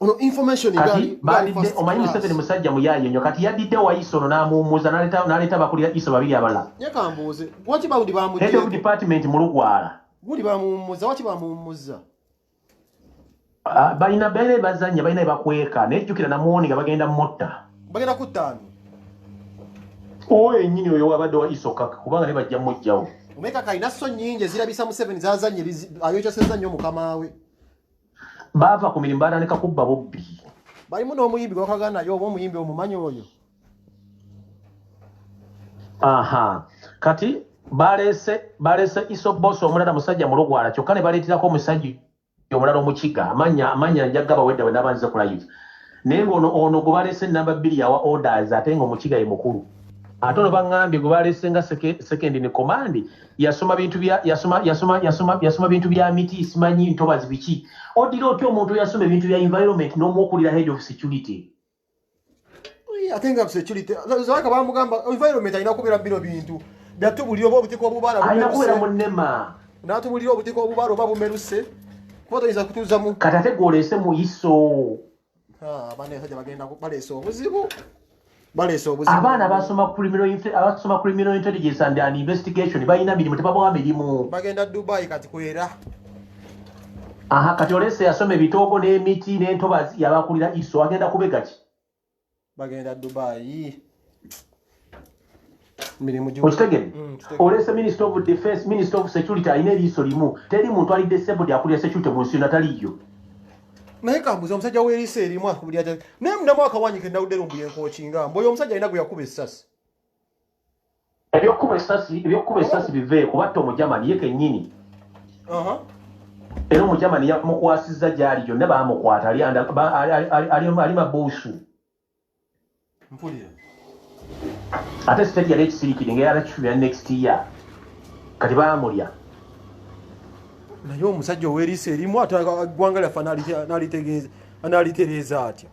Speaker 1: ono information
Speaker 2: kati balidde omanyi Museveni musajja muyaaye nnyo kati yaddidde Wayiso ono n'amuwummuza n'aleeta abakulira iso babiri abalala
Speaker 1: nyakambuuze waki bawundi bamujje
Speaker 2: head of department mu Lugwala
Speaker 1: guli bamuwummuza waki bamuwummuza
Speaker 2: balina bene bazanya balina bakweka nejjukira namuoni nga bagenda motta
Speaker 1: bagenda ku ttaano
Speaker 2: oyo ennyini oyo wabadde wa Isoka kubanga ne bajja mujjawo
Speaker 1: omeka kalina so nnyingi ezirabisa Museveni zazanye ayokyasezza nnyo mukama we
Speaker 2: baava ku mirimu baatandika kubba bubbi
Speaker 1: balimu n'omuyimbi gwakagana naye oba omuyimbi omumanyi oyo
Speaker 2: aha kati baleese Isoboso omulala musajja mu Lugwala kyokka ne baleeterako omusajja omulala omukiga amanya njagga bawedde bwe nabanze ku live naye ono gwe baleese namba 2 yawa orders ate nga omukiga ye mukulu ate ono baŋŋambye gwe baleese nga second in command yasoma bintu bya miti simanyi ntobazi biki odira otya omuntu yasoma ebintu bya environment n'omuokulira head of security
Speaker 1: ate nga security zaka bamugamba environment alina kubeera bino bintu byatubulira oba obutiko obubaala
Speaker 2: alina kubeera mu nnema
Speaker 1: n'atubulira obutiko obubaala oba bumeruse kuba toyinza kutuuzamu
Speaker 2: kati ate gw'oleese mu Iso
Speaker 1: banesajja bagenda baleese obuzibu
Speaker 2: abaana abasoma criminal intelligence and investigation balina mirimu tebabawa mirimu
Speaker 1: bagenda Dubai kati kwera
Speaker 2: aha kati oleese yasoma ebitoogo n'emiti n'entobazi yabakulira Iso agenda kubega ki
Speaker 1: bagenda Dubai mirimu
Speaker 2: okitegere oleese Minister of Defense Minister of Security alina eriiso limu teri muntu ali disabled akulira security mu nsi nataliyo
Speaker 1: naye kambuza omusajja w'eriiso erimu akubulira ate naye munamu akawanyike nawudde lumbuye nkookinga mbu oyo omusajja alina gwe yakuba essasi
Speaker 2: ebyokuba essasi bive kubatta omujamani ye kennyini era omujamani yamukwasizza gyali gyonna baamukwata ali mabuusu
Speaker 1: mpulira
Speaker 2: ate state yali ekisirikiri ngera kifubira next year kati baamulya
Speaker 1: naye omusajja ow'eriiso erimu ate eggwanga lyaffe analitereeza atya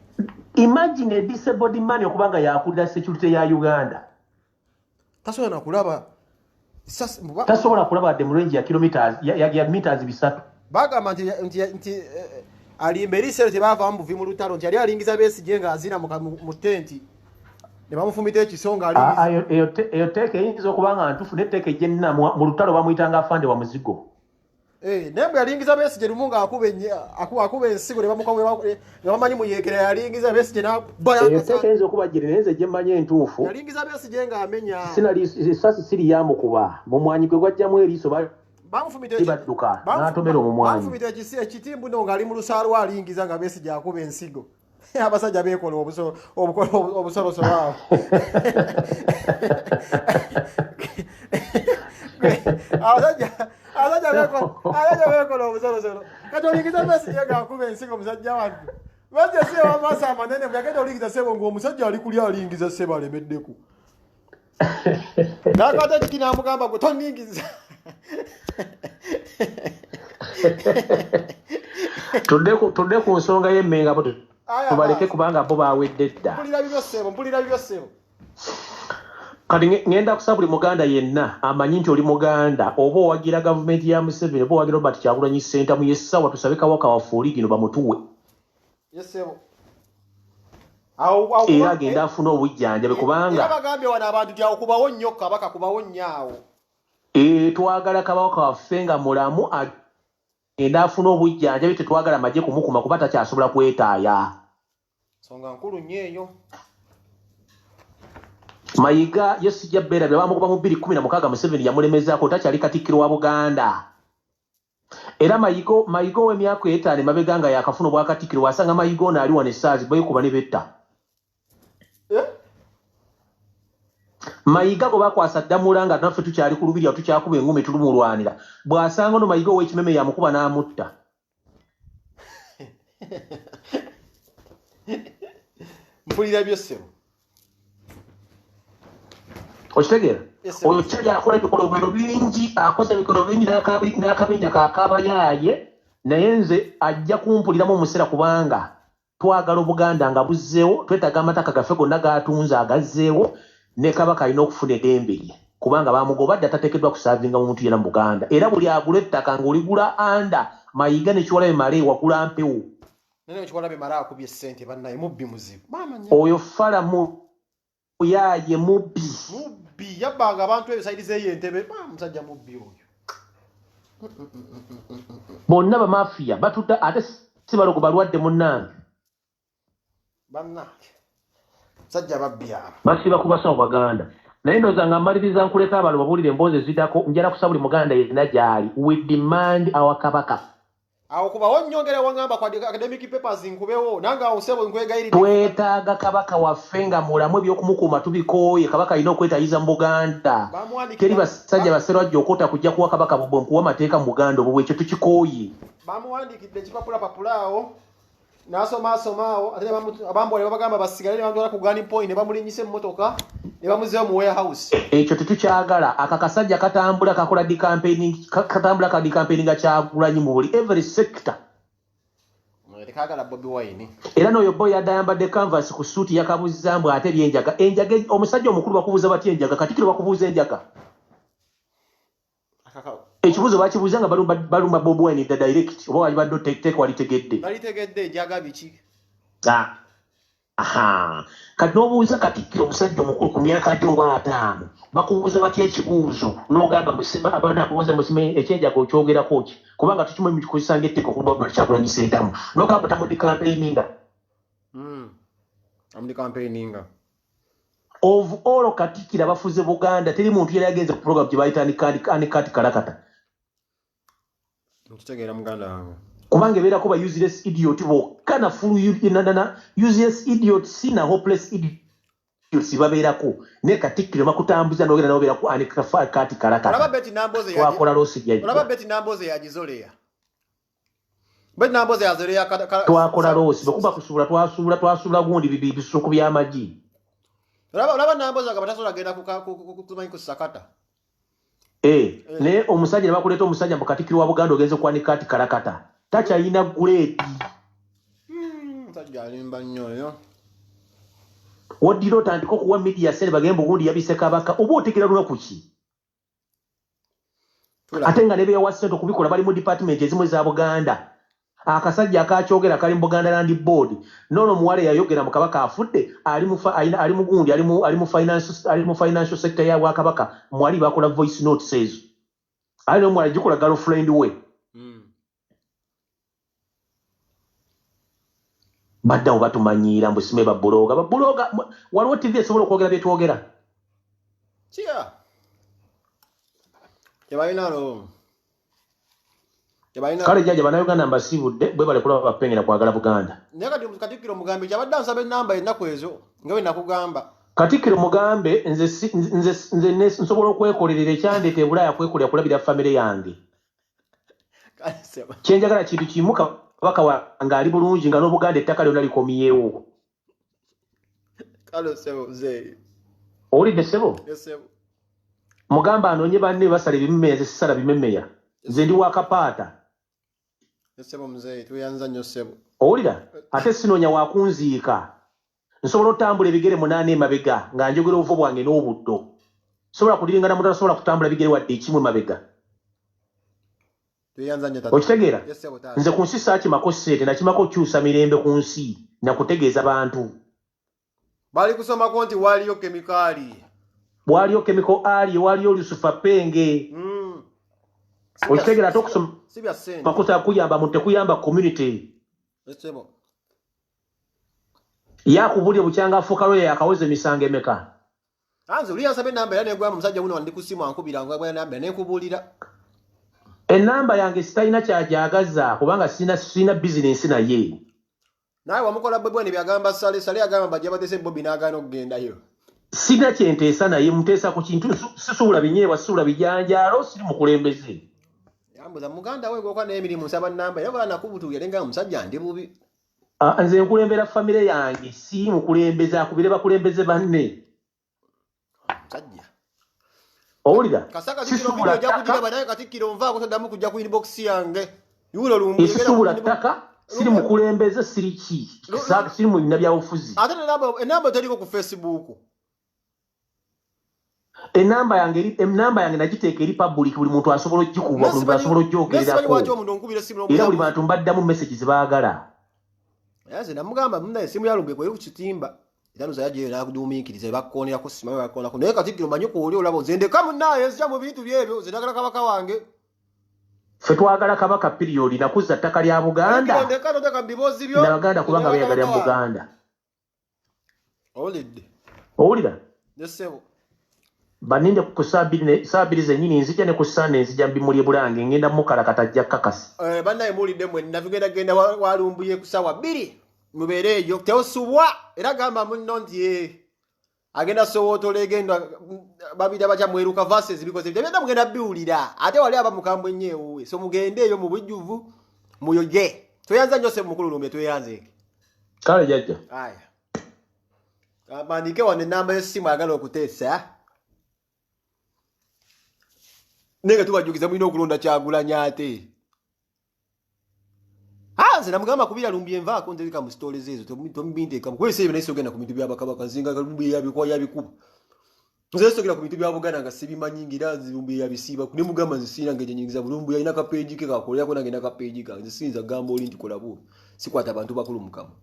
Speaker 2: imagine a disabled man okubanga yakulira security ya Uganda
Speaker 1: tasobola kulaba
Speaker 2: wadde mu range ya meters 3
Speaker 1: bagamba nti alimba eriiso eryo tebaavaamu buvi mu lutalo nti yali alingiza Besigye ng'azina mu tenti ne bamufumita ekisonga
Speaker 2: eyo teeka eyinza okuba nga ntuufu netteeka ejjenna mu lutalo bamuyitanga afande wa muzigo
Speaker 1: naye bwe yalingiza Besigye lumu ng'akuba ensigo ne bamukawe nga bamanyi muyeekera yalingiza Besigye
Speaker 2: eyo teeka eyinza okuba giri naye nze gye mmanyi entuufu
Speaker 1: yalingiza Besigye ng'amenya
Speaker 2: essasi siri yamukuba mu mwanyi gwe gwajjamu eriiso badduka n'atomera omumwanyi
Speaker 1: bamufumita ekitimbu no ng'ali mu lusaalwa alingiza nga Besigye akuba ensigo abasajja beekola obusolosolo abo abasajja beekola obusolosolo kati olingiza Besigye ng'akuba ensigo omusajja wange bajja sebo amaaso amanene bwagenda olingiza sebo ng'omusajja ali kuli alingiza sebo alemeddeku nakata kiki n'amugamba gwe toningiza
Speaker 2: tudde ku nsonga y'emmenga bo tubaleke kubanga bo baawedde dda.
Speaker 1: Mpulira bibyo ssebo.
Speaker 2: Kati ngenda kusaba buli Muganda yenna amanyi nti oli Muganda oba owagira gavumenti ya Museveni oba owagira Robert Kyagulanyi Ssentamu yessawa tusabe Kabaka waffe oli gino bamutuwe.
Speaker 1: Yes ssebo.
Speaker 2: Era agenda afuna obujjanjabe kubanga
Speaker 1: era bagambye wano abantu nti awo kubawo nnyo Kabaka kubawo nnyo.
Speaker 2: Twagala Kabaka waffe nga mulamu agenda afuna obujjanjabe tetwagala magye kumukuma kuba takyasobola kwetaaya.
Speaker 1: Nsonga nkulu nnyo eyo.
Speaker 2: Mayiga yesijja beera bya bamukuba mu 2016 Museveni yamulemezaako takyali Katikkiro wa Buganda. Era Mayiga w'emyaka 5 mabega nga yakafuna obwa Katikkiro wasanga Mayiga ono ali wano essaazi beekuba ne betta. Mayiga go bakwasa Ddamula nga naffe tukyali ku lubiri tukyakuba engumi tulumulwanira. Bw'asanga ono Mayiga ow'ekimeme yamukuba n'amutta.
Speaker 1: Mpulira byo ssebo.
Speaker 2: Okitegeera? Oyo kyali akola ebikolobero bingi akoze ebikolo bingi n'akabinja kaakabayaaye naye nze ajja kumpuliramu omuseera kubanga twagala Obuganda nga buzzeewo twetaaga amataka gaffe gonna gaatunze agazzeewo ne Kabaka alina okufuna eddembe lye kubanga bamugoba dda tateekeddwa kusaavinga muntu yena mu Buganda era buli agula ettaka ng'oligula anda Mayiga ne Kiwalabe Male wagula mpewo.
Speaker 1: Nene Kiwalabe Male akubye ssente bannaye mubbi muzibu.
Speaker 2: Oyo Falamu yaaye mubbi.
Speaker 1: Yabbanga abantu ebisaidi z'eyentebe musajja mubbi oyo.
Speaker 2: Bonna bamafiya batudda ate si balogo balwadde munnange.
Speaker 1: Bannange sajja babbi abo.
Speaker 2: Basiba kubasawo Baganda. Naye ndowooza nga mmaliriza nkuleka abantu babuulire emboozi ezidako njala kusaba buli Muganda yenna gy'ali. We demand our Kabaka.
Speaker 1: Awo kubawo nnyongera wangamba kwa academic papers nkubewo nange awo ssebo nkwegayirira.
Speaker 2: Twetaaga Kabaka waffe nga mulamu eby'okumukuuma tubikooye Kabaka alina okwetayiza mu Buganda. Teri basajja baserwajja okota kujja kuwa Kabaka bubwe nkuwa amateeka mu Buganda obwo ekyo tukikooye.
Speaker 1: Bamuwandiikidde ekipapula awo n'asoma awo ate abambole bagamba basigale ne bamutwala ku gun point ne bamulinyisa emmotoka ne bamuzeewo mu warehouse.
Speaker 2: Ekyo tetukyagala. Aka kasajja katambula kakola di campaigning nga Kyagulanyi mu buli every sector.
Speaker 1: Tekagala Bobi Wine.
Speaker 2: Era n'oyo boy adayambadde canvas ku suuti yakabuzza mbw ate byenjaga. Enjaga omusajja omukulu bakubuuza batya enjaga Katikkiro bakubuuza enjaga. Ekibuuzo bakibuuza nga balumba Bobi Wine dda direct oba wali badde oteeka walitegedde.
Speaker 1: Balitegedde enjaga biki?
Speaker 2: Kati n'obuuza Katikkiro omusajja omukulu ku myaka ate oba 5 bakubuuza batya ekibuuzo n'ogamba abaana akubuuza musime ekyenjaga okyogerako ki kubanga tukimanyi mukikozesa ng'etteeka okuba Kyagulanyi Ssentamu n'ogamba tamudi campaigninga.
Speaker 1: Amudi campaigninga.
Speaker 2: Of all Katikkiro abafuze Buganda teri muntu yali agenze ku program gye bayita Anikati Kalakata.
Speaker 1: Nkitegeera muganda wange.
Speaker 2: Kubanga ebeerako ba useless idiot bokka na full useless idiot sina hopeless idiot babeerako ne Katikkiro bakutambuza n'ogenda n'obeerako Anikati Kalakata.
Speaker 1: Olaba Betty Namboze yaji.
Speaker 2: Twakola losi yaji.
Speaker 1: Olaba Betty Namboze yajizoleya. Betty Namboze yazoleya
Speaker 2: twakola losi bekuba kusuubula twasuubula gundi bisuku by'amagi.
Speaker 1: Olaba Namboze nga batasobola genda kutumanyi ku sakata.
Speaker 2: Ne omusajja ne bakuleeta omusajja mu Katikkiro wa Buganda ogenze ku Anikati Kalakata. Takyalina guleedi.
Speaker 1: Musajja alimba nnyo oyo.
Speaker 2: Waddira otandika okuwa media sere bagenda Burundi yabise Kabaka oba otegera lunaku ki? Ate nga ne beewa ssente okubikola bali mu department ezimu eza Buganda. Akasajja akakyogera kali mu Buganda Land Board nono muwale yayogera mu Kabaka afudde ali mu gundi ali mu financial sector ya Kabaka mwali bakola voice note says ali no mwali jikola girlfriend we badda obatumanyira mbu sime babuloga waliwo TV esobola okwogera bye twogera
Speaker 1: kia yabayinalo
Speaker 2: kale jjaja bannayuganda mbasibudde bwe bale kulaba bapengera kwagala Buganda.
Speaker 1: Naye kati Katikkiro mugambe kyabadde ansaba ennamba ennaku ezo nga bwe nakugamba.
Speaker 2: Katikkiro mugambe nze nsobola okwekolerera ekyandeeta Bulaaya kwekolera kulabira famire yange. Kyenjagala kintu kimu Kabaka wange ali bulungi nga n'Obuganda ettaka lyonna likomyewo.
Speaker 1: Kale sebo mzee.
Speaker 2: Owulidde ssebo?
Speaker 1: Sebo.
Speaker 2: Mugamba anoonye banne basala ebimemeya ze sisala bimemeya. Nze ndi wa Kapaata.
Speaker 1: Sebo mzee tuyanza nnyo sebo.
Speaker 2: Owulira ate sinoonya wakunziika nsobola otambula ebigere 8 emabega nga njogera obuvo bwange n'obuddo sobola kudiringana muntu asobola kutambula bigere wadde ekimwe mabega
Speaker 1: tuyanza nnyo tata
Speaker 2: okitegeera nze ku nsi saakimako ssente nakimako okyusa mirembe ku nsi nakutegeeza bantu
Speaker 1: bali kusomako nti waliyo kemikaali
Speaker 2: waliyo chemical ali waliyo lusufa penge okitegeera ate okusoma makuta kuyamba muntu tekuyamba community
Speaker 1: Sebo
Speaker 2: yakubulye bukyanga afuuka lwe yakaweza emisango emeka
Speaker 1: anze uli yasabe namba era negwa musajja muno ndi kusimu ankubira ngwa namba nekubulira
Speaker 2: enamba yange sitalina kyajagaza kubanga sina business naye
Speaker 1: naye wamukola bwe bwani byagamba sale agamba bajja badese Bobby n'agaana okugendayo
Speaker 2: sina kyenteesa naye muteesa ku kintu sisuula binyeebwa sisuula bijanjaalo siri mukulembeze
Speaker 1: yambuza muganda we gwoka n'emirimu nsaba namba era bwana nakubutuulira nenga musajja ndi bubi
Speaker 2: nze nkulembera famire yange si mukulembeze akubire bakulembeze banne
Speaker 1: musajja
Speaker 2: owulira
Speaker 1: kasaka zikiro video ojja kugira banaye katikkiro nvaako toddamu kujja ku inbox yange yulo lumbu
Speaker 2: sisuula ttaka siri mukulembeze siri ki siri mu bina byabufuzi
Speaker 1: ate enamba teriko ku Facebook
Speaker 2: enamba yange nagiteeka eri public buli muntu asobola ogikuba buli muntu asobola ogyogererako era buli bantu mbaddamu messages baagala
Speaker 1: yaze namugamba muna esimu yalumbe kwe ku kitimba era nuza yaje nakudumiikiriza bakkonera ko sima bakona ko naye katikiro manyi ko oli olabo zende kamu naye nzija mu bintu byebyo zinagala kabaka wange
Speaker 2: fe twagala kabaka period nakuzza ttaka lya Buganda n'Abaganda kubanga beyagalira mu Buganda owulira
Speaker 1: nesebo
Speaker 2: baninde ku saabiri zennyini nzija ne ku Sunday nzija mbimuli Bulange ngenda mukala katajja kakasi
Speaker 1: bannaye mulidde mwe navugenda walumbuye ku ssaawa 2 mubeere eyo teosubwa era gamba munno nti agenda Sowoto legenda babida bacha mweruka verses because tebenda mugenda biwulira ate wali aba mukambwe nnyo so mugende eyo mu bujjuvu muyoje toyanza nnyo se mukulu lumbe toyanze
Speaker 2: kale jajja
Speaker 1: aya bandike wane namba y'essimu agala okuteesa nenge tubajukiza mulina okulonda Kyagulanyi ate nze namugamba kubira lumbye nvaako nzerika mu stories ezo tombinteeka mukwese ebyo naye sogenda ku bintu byabakabaka nzinga lumbye yabikwa yabikuba nze sogera ku bintu bya Buganda nga sibimanyi ngira lumbye yabisiiba ne mugamba nzisiina ngeje nyingiza bulumbu yalina ka page ke kakolera ko nange na ka page ka nzisinza gamba oli ndikola bu sikwata abantu bakulu mukama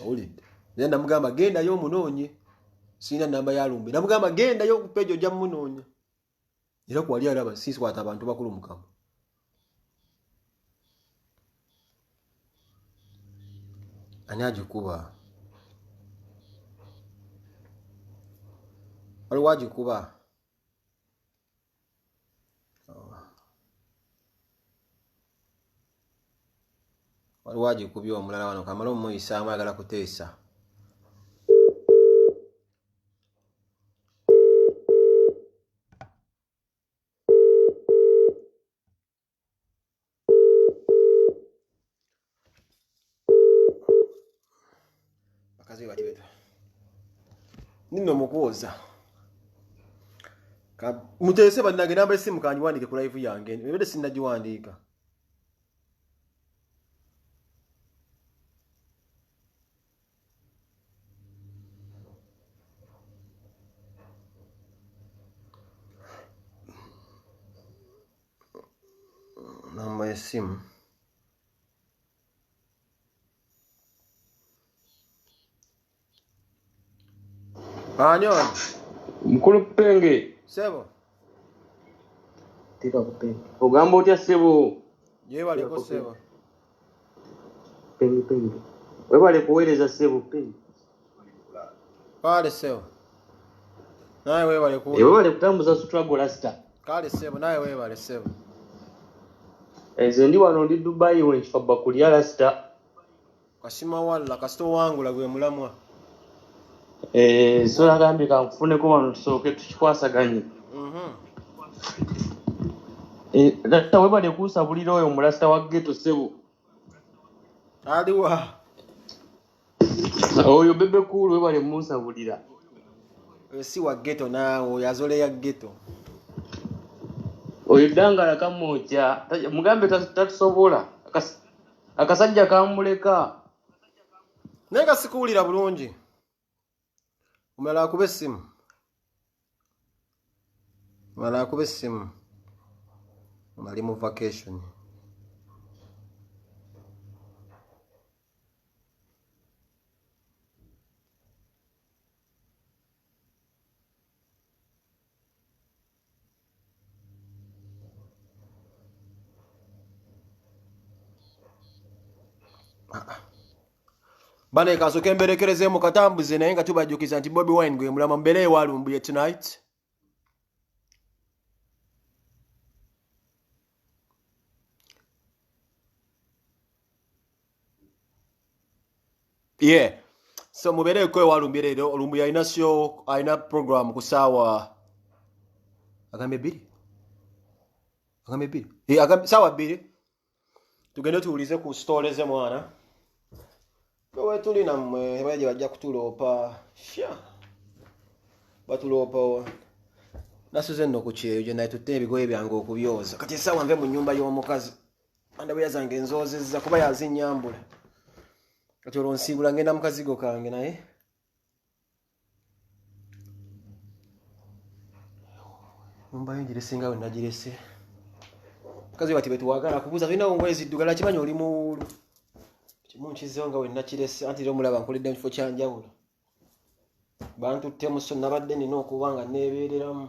Speaker 1: oli nze namugamba genda yo munoonye sina namba ya lumbe namugamba genda yo ku page ojja munoonye era kwali alaba sikwata abantu bakulu mukama ani agikuba waliwo agikuba waliwo agikubye omulala wano kamala omuyisaamu ayagala kuteesa nino mukuoza mutese bannange namba essimu kanjiwandike ku live yange ebede sinnagiwandiika namba y'essimu Anyon
Speaker 3: mukulu Penge
Speaker 1: sebo
Speaker 2: tira kupenge
Speaker 3: ogamba otya sebo
Speaker 1: yebale ko sebo
Speaker 2: penge
Speaker 3: webale kuweereza sebo Penge
Speaker 1: kale sebo naye webale ku
Speaker 3: webale kutambuza struggle rasta
Speaker 1: kale sebo naye webale sebo
Speaker 3: nze ndi wano ndi Dubai wenkifa bakulya rasta
Speaker 1: kasima walla kasito wangula gwe mulamwa
Speaker 3: so nagambye kankufuneko wano tusooke tukikwasaganye rasta webale kunsabulira oyo mulasita wa ghetto sebo
Speaker 1: aliwa
Speaker 3: oyo bebe kulu webale munsabulira
Speaker 1: si wa ghetto naawe yazole ya ghetto
Speaker 3: oyo dangala kamoja mugambe tatusobola akasajja kamuleka
Speaker 1: naye kasikuwulira bulungi omulala akuba essimu ali mu vacation bane kasoke mberekereze mu katambuze naye nga tubajjukiza nti Bobi Wine gwe mulama mbeere ewalumbuye tonight. Yeah. So mubere ko ewalumbuye leero olumbuye alina show alina program ku saawa agambe 2 saawa 2 tugende tuwulize ku stories mwana Kowe tulina mmwe baje bajja kutuloopa sha batuloopa nasuze nno ku kyeyo gye naye tutte ebigoye byange okubyoza kati essaawa nve mu nnyumba y'omukazi andabuya zange nzoozezza kuba yazinnyambula kati olwo nsiibula ngenda mu kazigo kange naye nyumba yo ngiresenga we nagirese mukazi bati betuwagala kubuuza tulinawo ngoye ziddugala kimanyi oli muwulu kimunkizeho nga we nakirese anti omulaba nkoledde mu kifo kyanjawulo bantutte muso nabadde nina okuba nga neebeereramu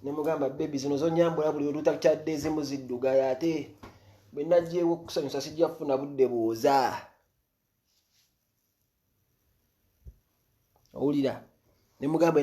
Speaker 1: ne mugamba bebi zino zonyambula buli olutakyadde ezimu ziddugala ate bwe najjeewo okusanyusa sijja kufuna budde bwoza owulira ne mugamba